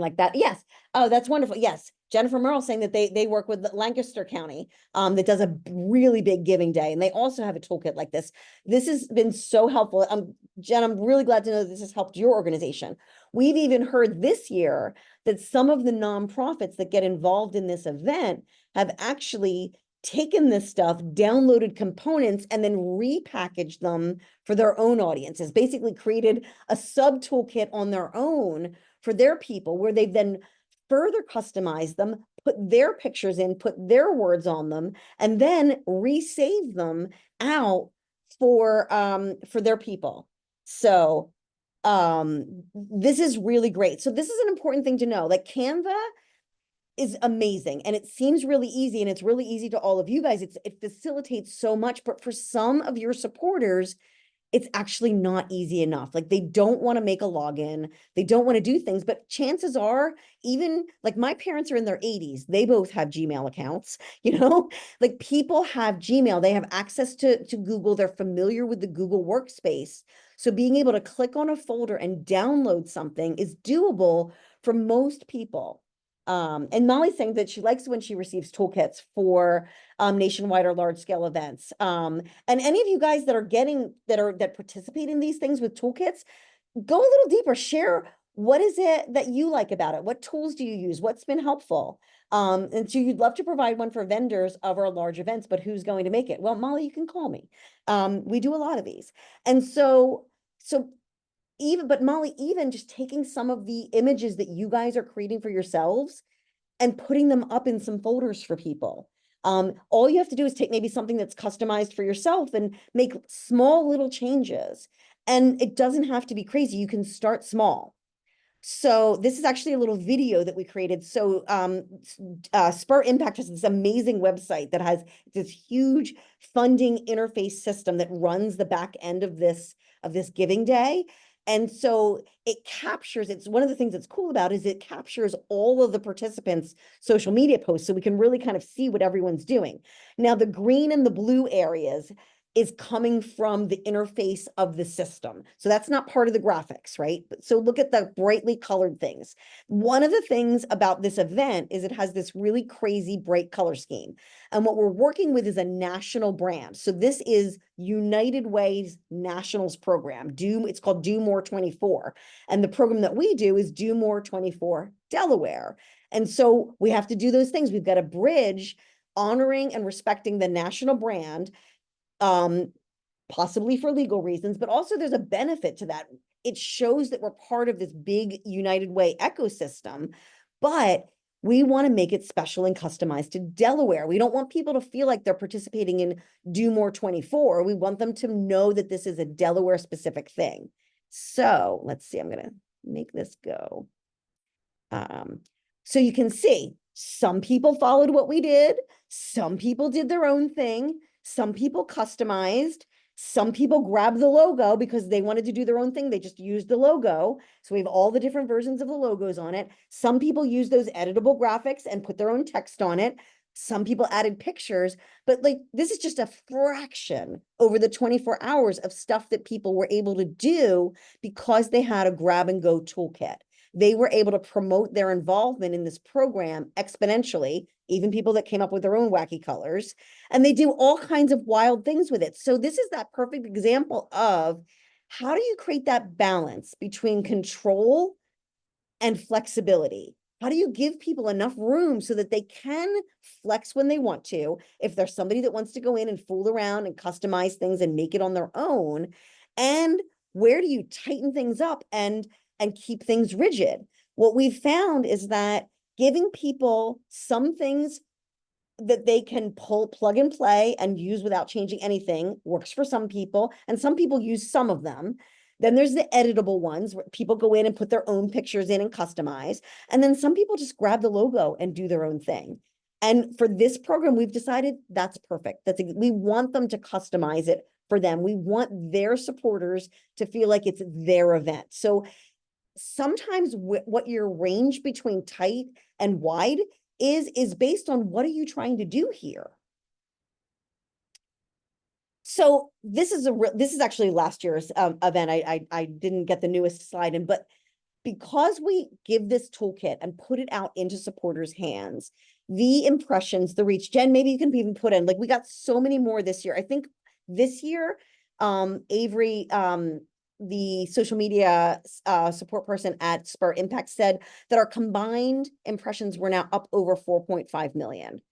like that. Yes. Oh, that's wonderful. Yes. Jennifer Merle saying that they work with Lancaster County that does a really big giving day. And they also have a toolkit like this. This has been so helpful. Jen, I'm really glad to know that this has helped your organization. We've even heard this year that some of the nonprofits that get involved in this event have actually taken this stuff, downloaded components, and then repackaged them for their own audiences, basically created a sub toolkit on their own for their people, where they've then further customized them, put their pictures in, put their words on them, and then resave them out for their people. So this is really great. So this is an important thing to know. Like Canva is amazing and it seems really easy, and it's really easy to all of you guys. It facilitates so much, but for some of your supporters, it's actually not easy enough. Like they don't want to make a login. They don't want to do things, but chances are, even like my parents are in their 80s. They both have Gmail accounts, like people have Gmail, they have access to Google. They're familiar with the Google workspace. So being able to click on a folder and download something is doable for most people. And Molly's saying that she likes when she receives toolkits for nationwide or large scale events. And any of you guys that are that participate in these things with toolkits, go a little deeper, share what is it that you like about it? What tools do you use? What's been helpful? And so you'd love to provide one for vendors of our large events, but who's going to make it? Well, Molly, you can call me. We do a lot of these. And so but Molly, even just taking some of the images that you guys are creating for yourselves and putting them up in some folders for people. All you have to do is take maybe something that's customized for yourself and make small little changes. And it doesn't have to be crazy. You can start small. So this is actually a little video that we created. So Spur Impact is this amazing website that has this huge funding interface system that runs the back end of this giving day. And so it's one of the things that's cool about is it captures all of the participants' social media posts, so we can really kind of see what everyone's doing. Now, the green and the blue areas is coming from the interface of the system. So that's not part of the graphics, right? So look at the brightly colored things. One of the things about this event is it has this really crazy bright color scheme. And what we're working with is a national brand. So this is United Way's Nationals program. It's called Do More 24. And the program that we do is Do More 24 Delaware. And so we have to do those things. We've got a bridge honoring and respecting the national brand, possibly for legal reasons, but also there's a benefit to that. It shows that we're part of this big United Way ecosystem, but we want to make it special and customized to Delaware. We don't want people to feel like they're participating in Do More 24. We want them to know that this is a Delaware specific thing. So let's see, I'm going to make this go. So you can see some people followed what we did. Some people did their own thing. Some people customized. Some people grabbed the logo because they wanted to do their own thing. They just used the logo. So we have all the different versions of the logos on it. Some people use those editable graphics and put their own text on it. Some people added pictures, but like this is just a fraction over the 24 hours of stuff that people were able to do because they had a grab and go toolkit. They were able to promote their involvement in this program exponentially, even people that came up with their own wacky colors, and they do all kinds of wild things with it. So this is that perfect example of how do you create that balance between control and flexibility? How do you give people enough room so that they can flex when they want to? If there's somebody that wants to go in and fool around and customize things and make it on their own, and where do you tighten things up and keep things rigid? What we've found is that giving people some things that they can plug and play and use without changing anything works for some people, and some people use some of them. Then there's the editable ones where people go in and put their own pictures in and customize. And then some people just grab the logo and do their own thing. And for this program, we've decided that's perfect. We want them to customize it for them. We want their supporters to feel like it's their event. So sometimes what your range between tight and wide is based on what are you trying to do here. So this is actually last year's event. I didn't get the newest slide in, but because we give this toolkit and put it out into supporters' hands, the impressions, the reach, Jen, maybe you can even put in, like, we got so many more this year. I think this year, Avery, the social media support person at Spur Impact said that our combined impressions were now up over 4.5 million.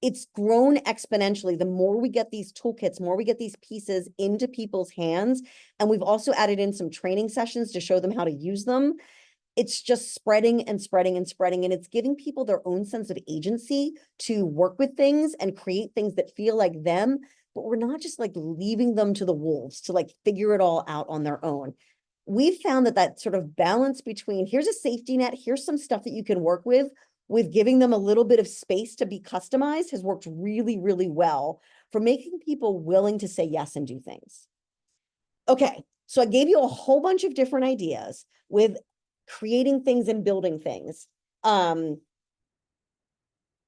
It's grown exponentially. The more we get these toolkits, more we get these pieces into people's hands. And we've also added in some training sessions to show them how to use them. It's just spreading and spreading and spreading. And it's giving people their own sense of agency to work with things and create things that feel like them. But we're not just like leaving them to the wolves to like figure it all out on their own. We've found that sort of balance between here's a safety net, here's some stuff that you can work with giving them a little bit of space to be customized has worked really, really well for making people willing to say yes and do things. Okay, so I gave you a whole bunch of different ideas with creating things and building things.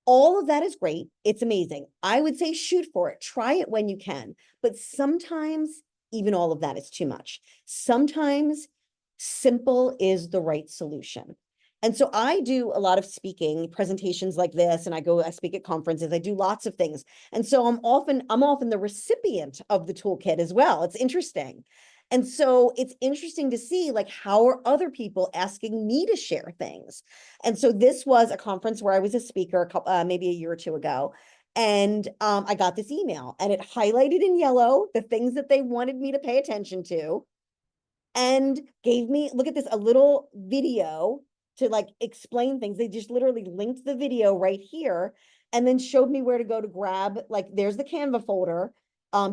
All of that is great. It's amazing. I would say shoot for it. Try it when you can. But sometimes even all of that is too much. Sometimes simple is the right solution. And so I do a lot of speaking presentations like this, and I speak at conferences. I do lots of things. And so I'm often the recipient of the toolkit as well. It's interesting. And so it's interesting to see, like, how are other people asking me to share things? And so this was a conference where I was a speaker maybe a year or two ago. And I got this email and it highlighted in yellow the things that they wanted me to pay attention to and gave me, look at this, a little video to like explain things. They just literally linked the video right here and then showed me where to go to grab, like, there's the Canva folder.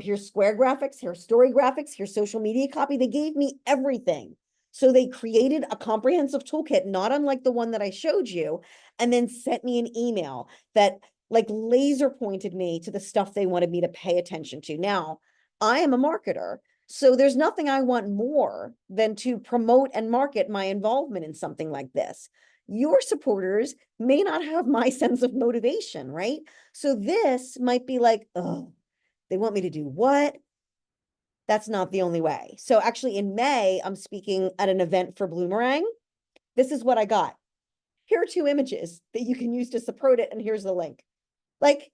Here's Square graphics, here's story graphics, here's social media copy. They gave me everything. So they created a comprehensive toolkit, not unlike the one that I showed you, and then sent me an email that like laser pointed me to the stuff they wanted me to pay attention to. Now, I am a marketer. So there's nothing I want more than to promote and market my involvement in something like this. Your supporters may not have my sense of motivation, right? So this might be like, oh, they want me to do what? That's not the only way. So actually in May, I'm speaking at an event for Bloomerang. This is what I got. Here are 2 images that you can use to support it. And here's the link. Like,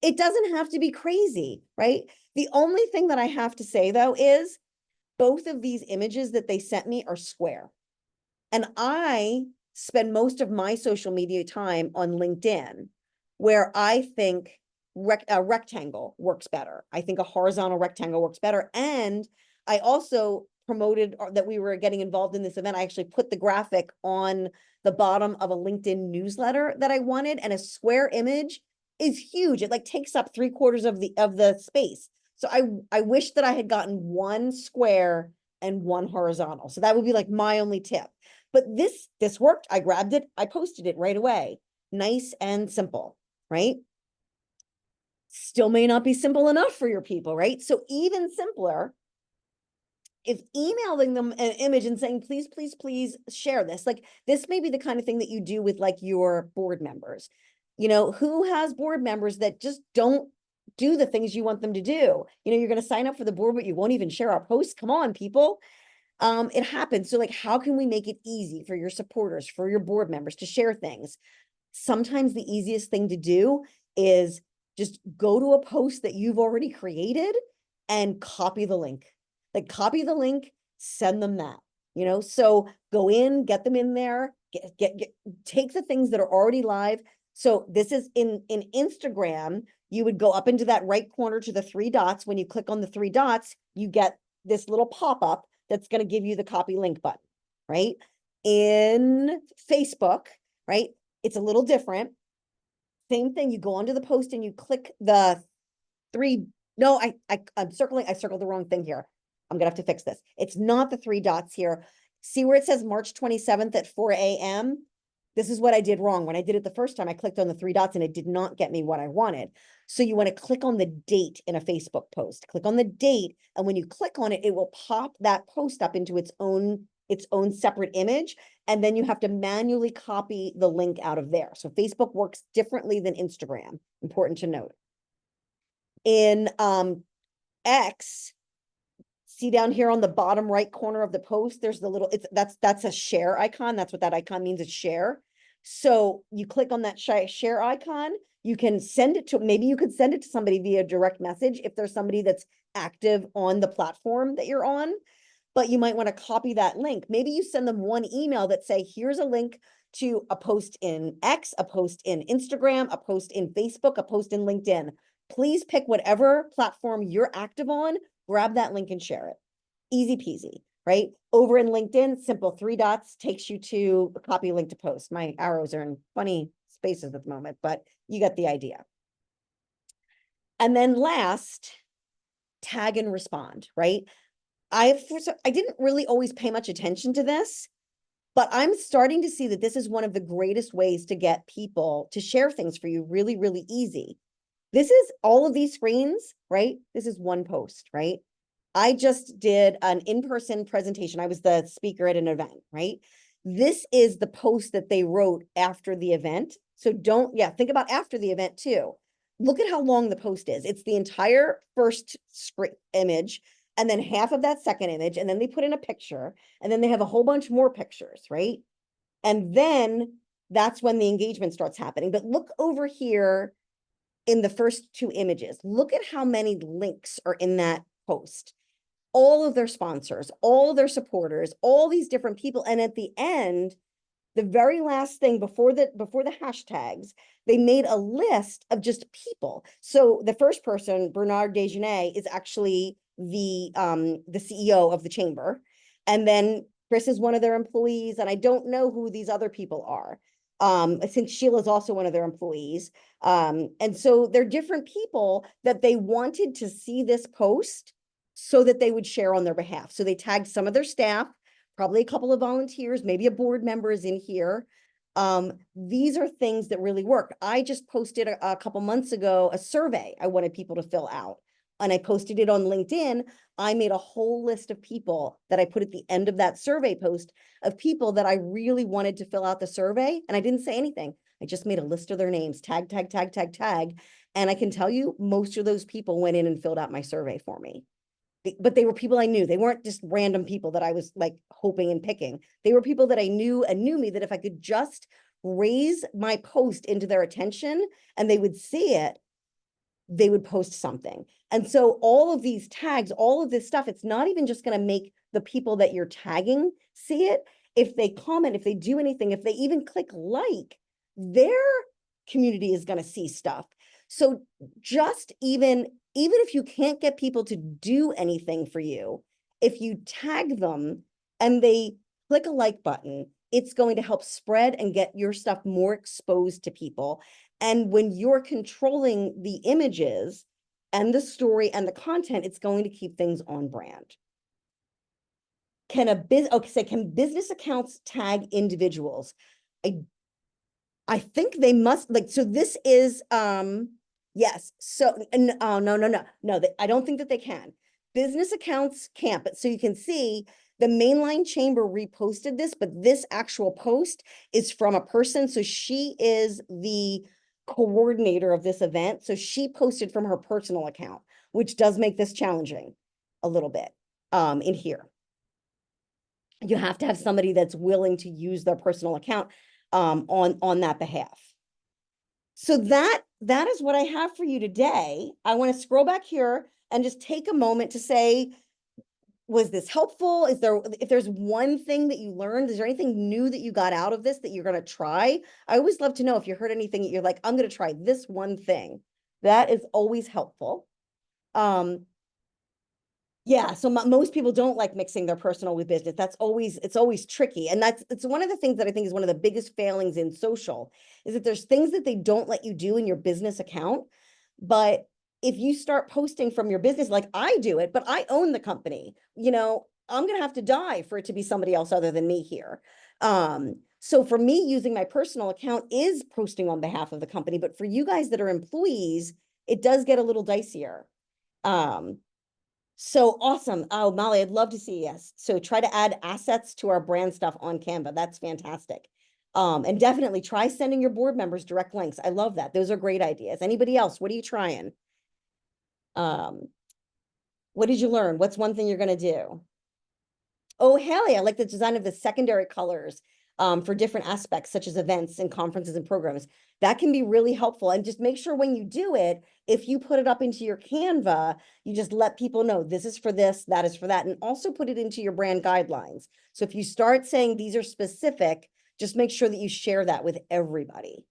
it doesn't have to be crazy, right? The only thing that I have to say though is both of these images that they sent me are square. And I spend most of my social media time on LinkedIn, where I think a rectangle works better. I think a horizontal rectangle works better. And I also promoted that we were getting involved in this event. I actually put the graphic on the bottom of a LinkedIn newsletter that I wanted, and a square image is huge. It like takes up 3/4 of the space. So I wish that I had gotten one square and one horizontal. So that would be like my only tip. But this worked. I grabbed it. I posted it right away. Nice and simple, right? Still may not be simple enough for your people, right? So even simpler is emailing them an image and saying, please, please, please share this. Like this may be the kind of thing that you do with like your board members. You know, who has board members that just don't do the things you want them to do? You know, you're going to sign up for the board, but you won't even share our posts. Come on, people. It happens. So like, how can we make it easy for your supporters, for your board members to share things? Sometimes the easiest thing to do is just go to a post that you've already created and copy the link. Like copy the link, send them that, you know? So go in, get them in there, take the things that are already live. So this is in Instagram, you would go up into that right corner to the three dots. When you click on the three dots, you get this little pop-up that's going to give you the copy link button, right? In Facebook, right? It's a little different. Same thing, you go onto the post and you click the three. No, I'm circling, I circled the wrong thing here. I'm gonna have to fix this. It's not the three dots here. See where it says March 27th at 4 a.m.? This is what I did wrong. When I did it the first time, I clicked on the three dots and it did not get me what I wanted. So you want to click on the date in a Facebook post. Click on the date, and when you click on it, it will pop that post up into its own separate image, and then you have to manually copy the link out of there. So Facebook works differently than Instagram. Important to note. In X, see down here on the bottom right corner of the post, there's the little, that's a share icon. That's what that icon means, is share. So you click on that share icon, you can send it to, maybe you could send it to somebody via direct message if there's somebody that's active on the platform that you're on, but you might want to copy that link. Maybe you send them one email that say, here's a link to a post in X, a post in Instagram, a post in Facebook, a post in LinkedIn. Please pick whatever platform you're active on, grab that link and share it. Easy peasy, right? Over in LinkedIn, simple three dots takes you to a copy link to post. My arrows are in funny spaces at the moment, but you get the idea. And then last, tag and respond, right? I didn't really always pay much attention to this, but I'm starting to see that this is one of the greatest ways to get people to share things for you really, really easy. This is all of these screens, right? This is one post, right? I just did an in-person presentation. I was the speaker at an event, right? This is the post that they wrote after the event. So think about after the event too. Look at how long the post is. It's the entire first screen image, and then half of that second image, and then they put in a picture, and then they have a whole bunch more pictures, right? And then that's when the engagement starts happening. But look over here in the first two images. Look at how many links are in that post. All of their sponsors, all their supporters, all these different people. And at the end, the very last thing before the hashtags, they made a list of just people. So the first person, Bernard Desjardins, is actually the CEO of the chamber. And then Chris is one of their employees, and I don't know who these other people are. I think Sheila is also one of their employees. And so they're different people that they wanted to see this post so that they would share on their behalf. So they tagged some of their staff, probably a couple of volunteers, maybe a board member is in here. These are things that really work. I just posted a couple months ago a survey I wanted people to fill out, and I posted it on LinkedIn. I made a whole list of people that I put at the end of that survey post of people that I really wanted to fill out the survey, and I didn't say anything. I just made a list of their names, tag, tag, tag, tag, tag. And I can tell you, most of those people went in and filled out my survey for me. But they were people I knew. They weren't just random people that I was like hoping and picking. They were people that I knew and knew me, that if I could just raise my post into their attention and they would see it, they would post something. And so all of these tags, all of this stuff, it's not even just going to make the people that you're tagging see it. If they comment, if they do anything, if they even click like, their community is going to see stuff. So just even if you can't get people to do anything for you, if you tag them and they click a like button, it's going to help spread and get your stuff more exposed to people. And when you're controlling the images and the story and the content, it's going to keep things on brand. can business accounts tag individuals? I think they must, like, so this is, yes, so, oh, no, I don't think that they can. Business accounts can't, but so you can see the Mainline Chamber reposted this, but this actual post is from a person, so she is the coordinator of this event, so she posted from her personal account, which does make this challenging a little bit, in here. You have to have somebody that's willing to use their personal account, on that behalf. So that is what I have for you today. I want to scroll back here and just take a moment to say, was this helpful? If there's one thing that you learned, is there anything new that you got out of this that you're going to try? I always love to know if you heard anything that you're like, I'm going to try this one thing. That is always helpful. Yeah, so most people don't like mixing their personal with business. It's always tricky. And it's one of the things that I think is one of the biggest failings in social is that there's things that they don't let you do in your business account. But if you start posting from your business, like I do it, but I own the company, I'm going to have to die for it to be somebody else other than me here. So for me, using my personal account is posting on behalf of the company, but for you guys that are employees, it does get a little dicier. So awesome. Oh, Molly, I'd love to see, yes. So try to add assets to our brand stuff on Canva. That's fantastic. And definitely try sending your board members direct links. I love that. Those are great ideas. Anybody else? What are you trying? What did you learn? What's one thing you're going to do? Oh, Haley, I like the design of the secondary colors for different aspects, such as events and conferences and programs. That can be really helpful. And just make sure when you do it, if you put it up into your Canva, you just let people know this is for this, that is for that, and also put it into your brand guidelines. So if you start saying these are specific, just make sure that you share that with everybody.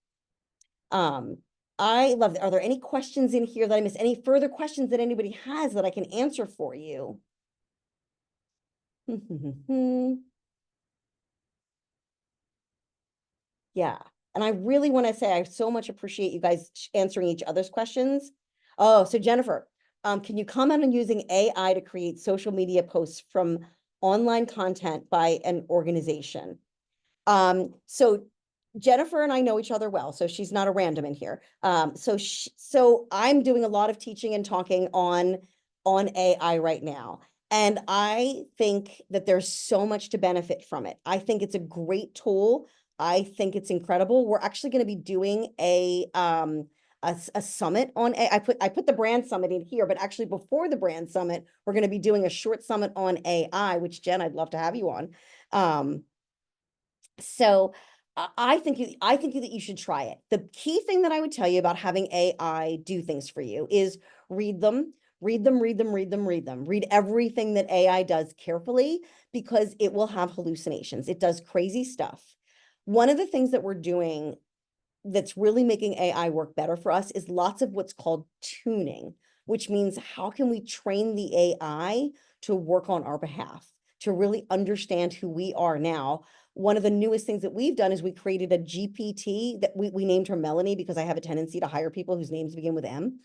I love that. Are there any questions in here that I missed? Any further questions that anybody has that I can answer for you? Yeah. And I really want to say, I so much appreciate you guys answering each other's questions. Oh, so Jennifer, can you comment on using AI to create social media posts from online content by an organization? So Jennifer and I know each other well, so she's not a random in here. So I'm doing a lot of teaching and talking on AI right now. And I think that there's so much to benefit from it. I think it's a great tool. I think it's incredible. We're actually going to be doing a summit on AI. I put the brand summit in here, but actually before the brand summit, we're going to be doing a short summit on AI, which Jen, I'd love to have you on. So I think that you should try it. The key thing that I would tell you about having AI do things for you is read them. Read everything that AI does carefully because it will have hallucinations. It does crazy stuff. One of the things that we're doing that's really making AI work better for us is lots of what's called tuning, which means how can we train the AI to work on our behalf, to really understand who we are now. One of the newest things that we've done is we created a GPT that we named her Melanie because I have a tendency to hire people whose names begin with M.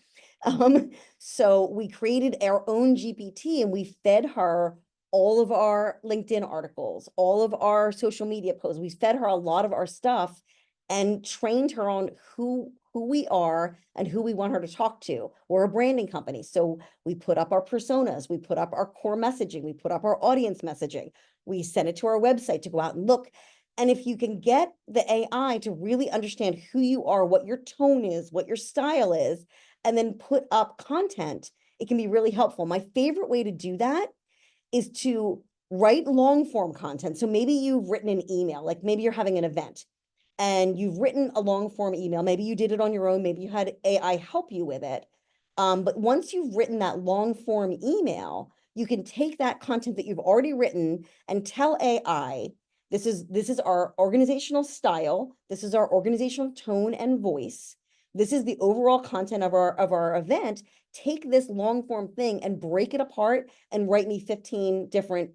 So we created our own GPT and we fed her all of our LinkedIn articles, all of our social media posts. We fed her a lot of our stuff and trained her on who we are and who we want her to talk to. We're a branding company. So we put up our personas, we put up our core messaging, we put up our audience messaging. We send it to our website to go out and look. And if you can get the AI to really understand who you are, what your tone is, what your style is, and then put up content, it can be really helpful. My favorite way to do that is to write long form content. So maybe you've written an email, like maybe you're having an event and you've written a long form email. Maybe you did it on your own. Maybe you had AI help you with it. But once you've written that long form email, you can take that content that you've already written and tell AI, this is our organizational style. This is our organizational tone and voice. This is the overall content of our event. Take this long form thing and break it apart and write me 15 different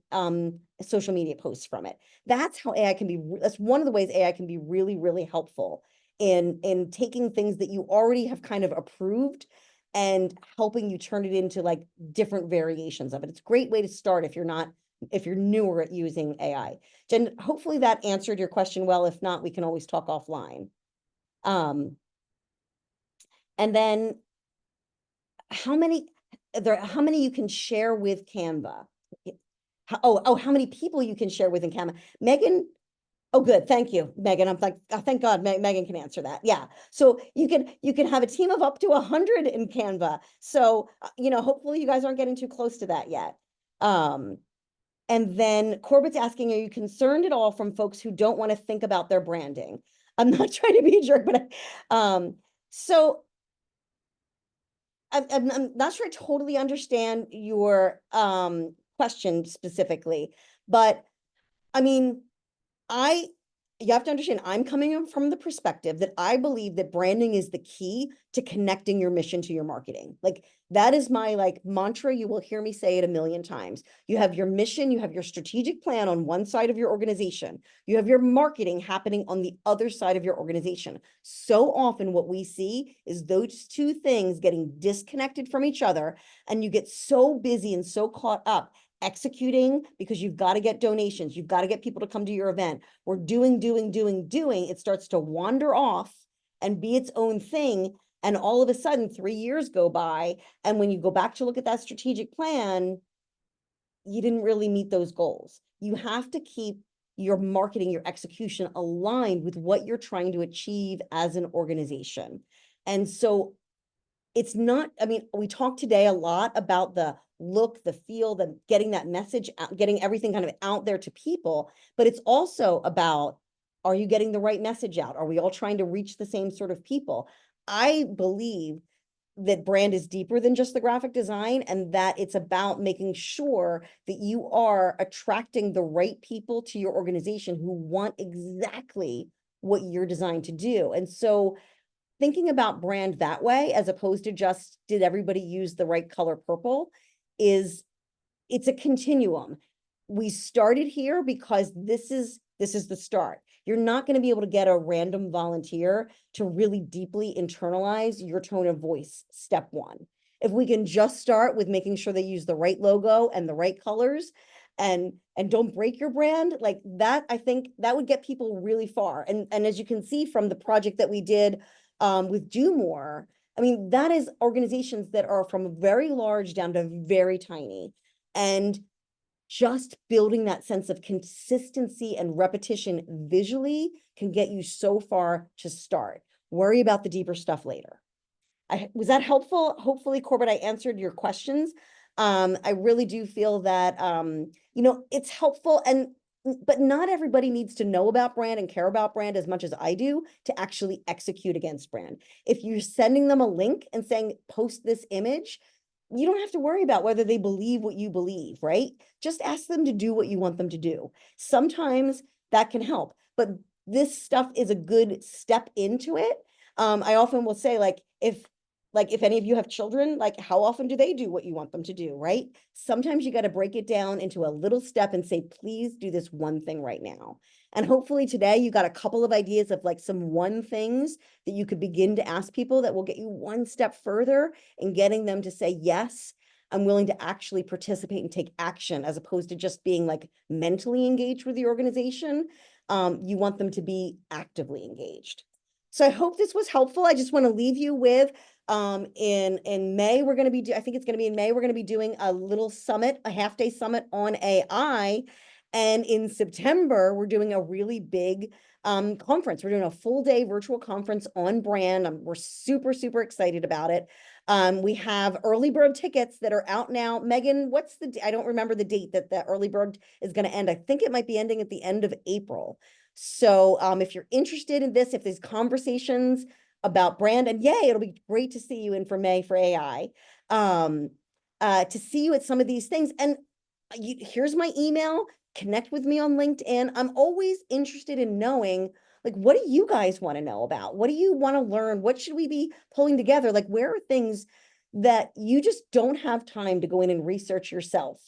social media posts from it. That's how AI can be, that's one of the ways AI can be really, really helpful in taking things that you already have kind of approved and helping you turn it into like different variations of it. It's a great way to start if you're not if you're newer at using AI. Jen, hopefully that answered your question well. If not, we can always talk offline. And then how many you can share with Canva? How many people you can share with in Canva? Megan, oh, good. Thank you, Megan. I'm like, oh, thank God Megan can answer that. Yeah. So you can have a team of up to 100 in Canva. So, hopefully you guys aren't getting too close to that yet. And then Corbett's asking, are you concerned at all from folks who don't want to think about their branding? I'm not trying to be a jerk, but so I'm not sure I totally understand your question specifically, but I mean, you have to understand, I'm coming from the perspective that I believe that branding is the key to connecting your mission to your marketing. Like that is my mantra. You will hear me say it a million times. You have your mission, you have your strategic plan on one side of your organization. You have your marketing happening on the other side of your organization. So often what we see is those two things getting disconnected from each other, and you get so busy and so caught up executing because you've got to get donations, you've got to get people to come to your event. We're doing. It starts to wander off and be its own thing. And all of a sudden, 3 years go by. And when you go back to look at that strategic plan, you didn't really meet those goals. You have to keep your marketing, your execution aligned with what you're trying to achieve as an organization. And so it's not, I mean, we talked today a lot about the look, the feel, the getting that message out, getting everything kind of out there to people, but it's also about, are you getting the right message out? Are we all trying to reach the same sort of people? I believe that brand is deeper than just the graphic design, and that it's about making sure that you are attracting the right people to your organization who want exactly what you're designed to do. And so thinking about brand that way, as opposed to just, did everybody use the right color purple, it's a continuum. We started here because this is the start. You're not going to be able to get a random volunteer to really deeply internalize your tone of voice, step one. If we can just start with making sure they use the right logo and the right colors and don't break your brand, like that, I think that would get people really far. And as you can see from the project that we did with Do More, I mean, that is organizations that are from very large down to very tiny. And just building that sense of consistency and repetition visually can get you so far to start. Worry about the deeper stuff later. Was that helpful? Hopefully, Corbett, I answered your questions. I really do feel that, it's helpful, but not everybody needs to know about brand and care about brand as much as I do to actually execute against brand. If you're sending them a link and saying, post this image, you don't have to worry about whether they believe what you believe, right? Just ask them to do what you want them to do. Sometimes that can help, but this stuff is a good step into it. I often will say, if any of you have children, how often do they do what you want them to do, right? Sometimes you got to break it down into a little step and say, please do this one thing right now. And hopefully today you got a couple of ideas of some one things that you could begin to ask people that will get you one step further in getting them to say, yes, I'm willing to actually participate and take action, as opposed to just being mentally engaged with the organization. You want them to be actively engaged. So I hope this was helpful. I just want to leave you with, in May, we're going to be, I think it's going to be in May, we're going to be doing a little summit, a half-day summit on AI. And in September, we're doing a really big conference. We're doing a full-day virtual conference on brand. We're super, super excited about it. We have early bird tickets that are out now. Megan, I don't remember the date that the early bird is going to end. I think it might be ending at the end of April. So if you're interested in this, if there's conversations about brand, and yay, it'll be great to see you in for May for AI, to see you at some of these things. And here's my email, connect with me on LinkedIn. I'm always interested in knowing, what do you guys want to know about? What do you want to learn? What should we be pulling together? Where are things that you just don't have time to go in and research yourself?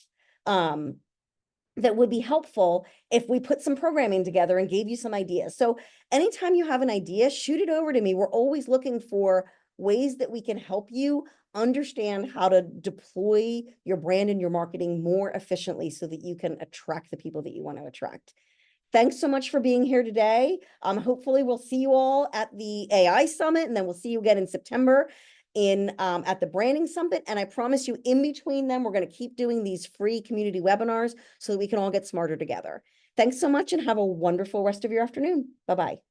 That would be helpful if we put some programming together and gave you some ideas. So anytime you have an idea, shoot it over to me. We're always looking for ways that we can help you understand how to deploy your brand and your marketing more efficiently so that you can attract the people that you want to attract. Thanks so much for being here today. Hopefully we'll see you all at the AI Summit, and then we'll see you again in September at the Branding Summit. And I promise you, in between them, we're going to keep doing these free community webinars so that we can all get smarter together. Thanks so much and have a wonderful rest of your afternoon. Bye-bye.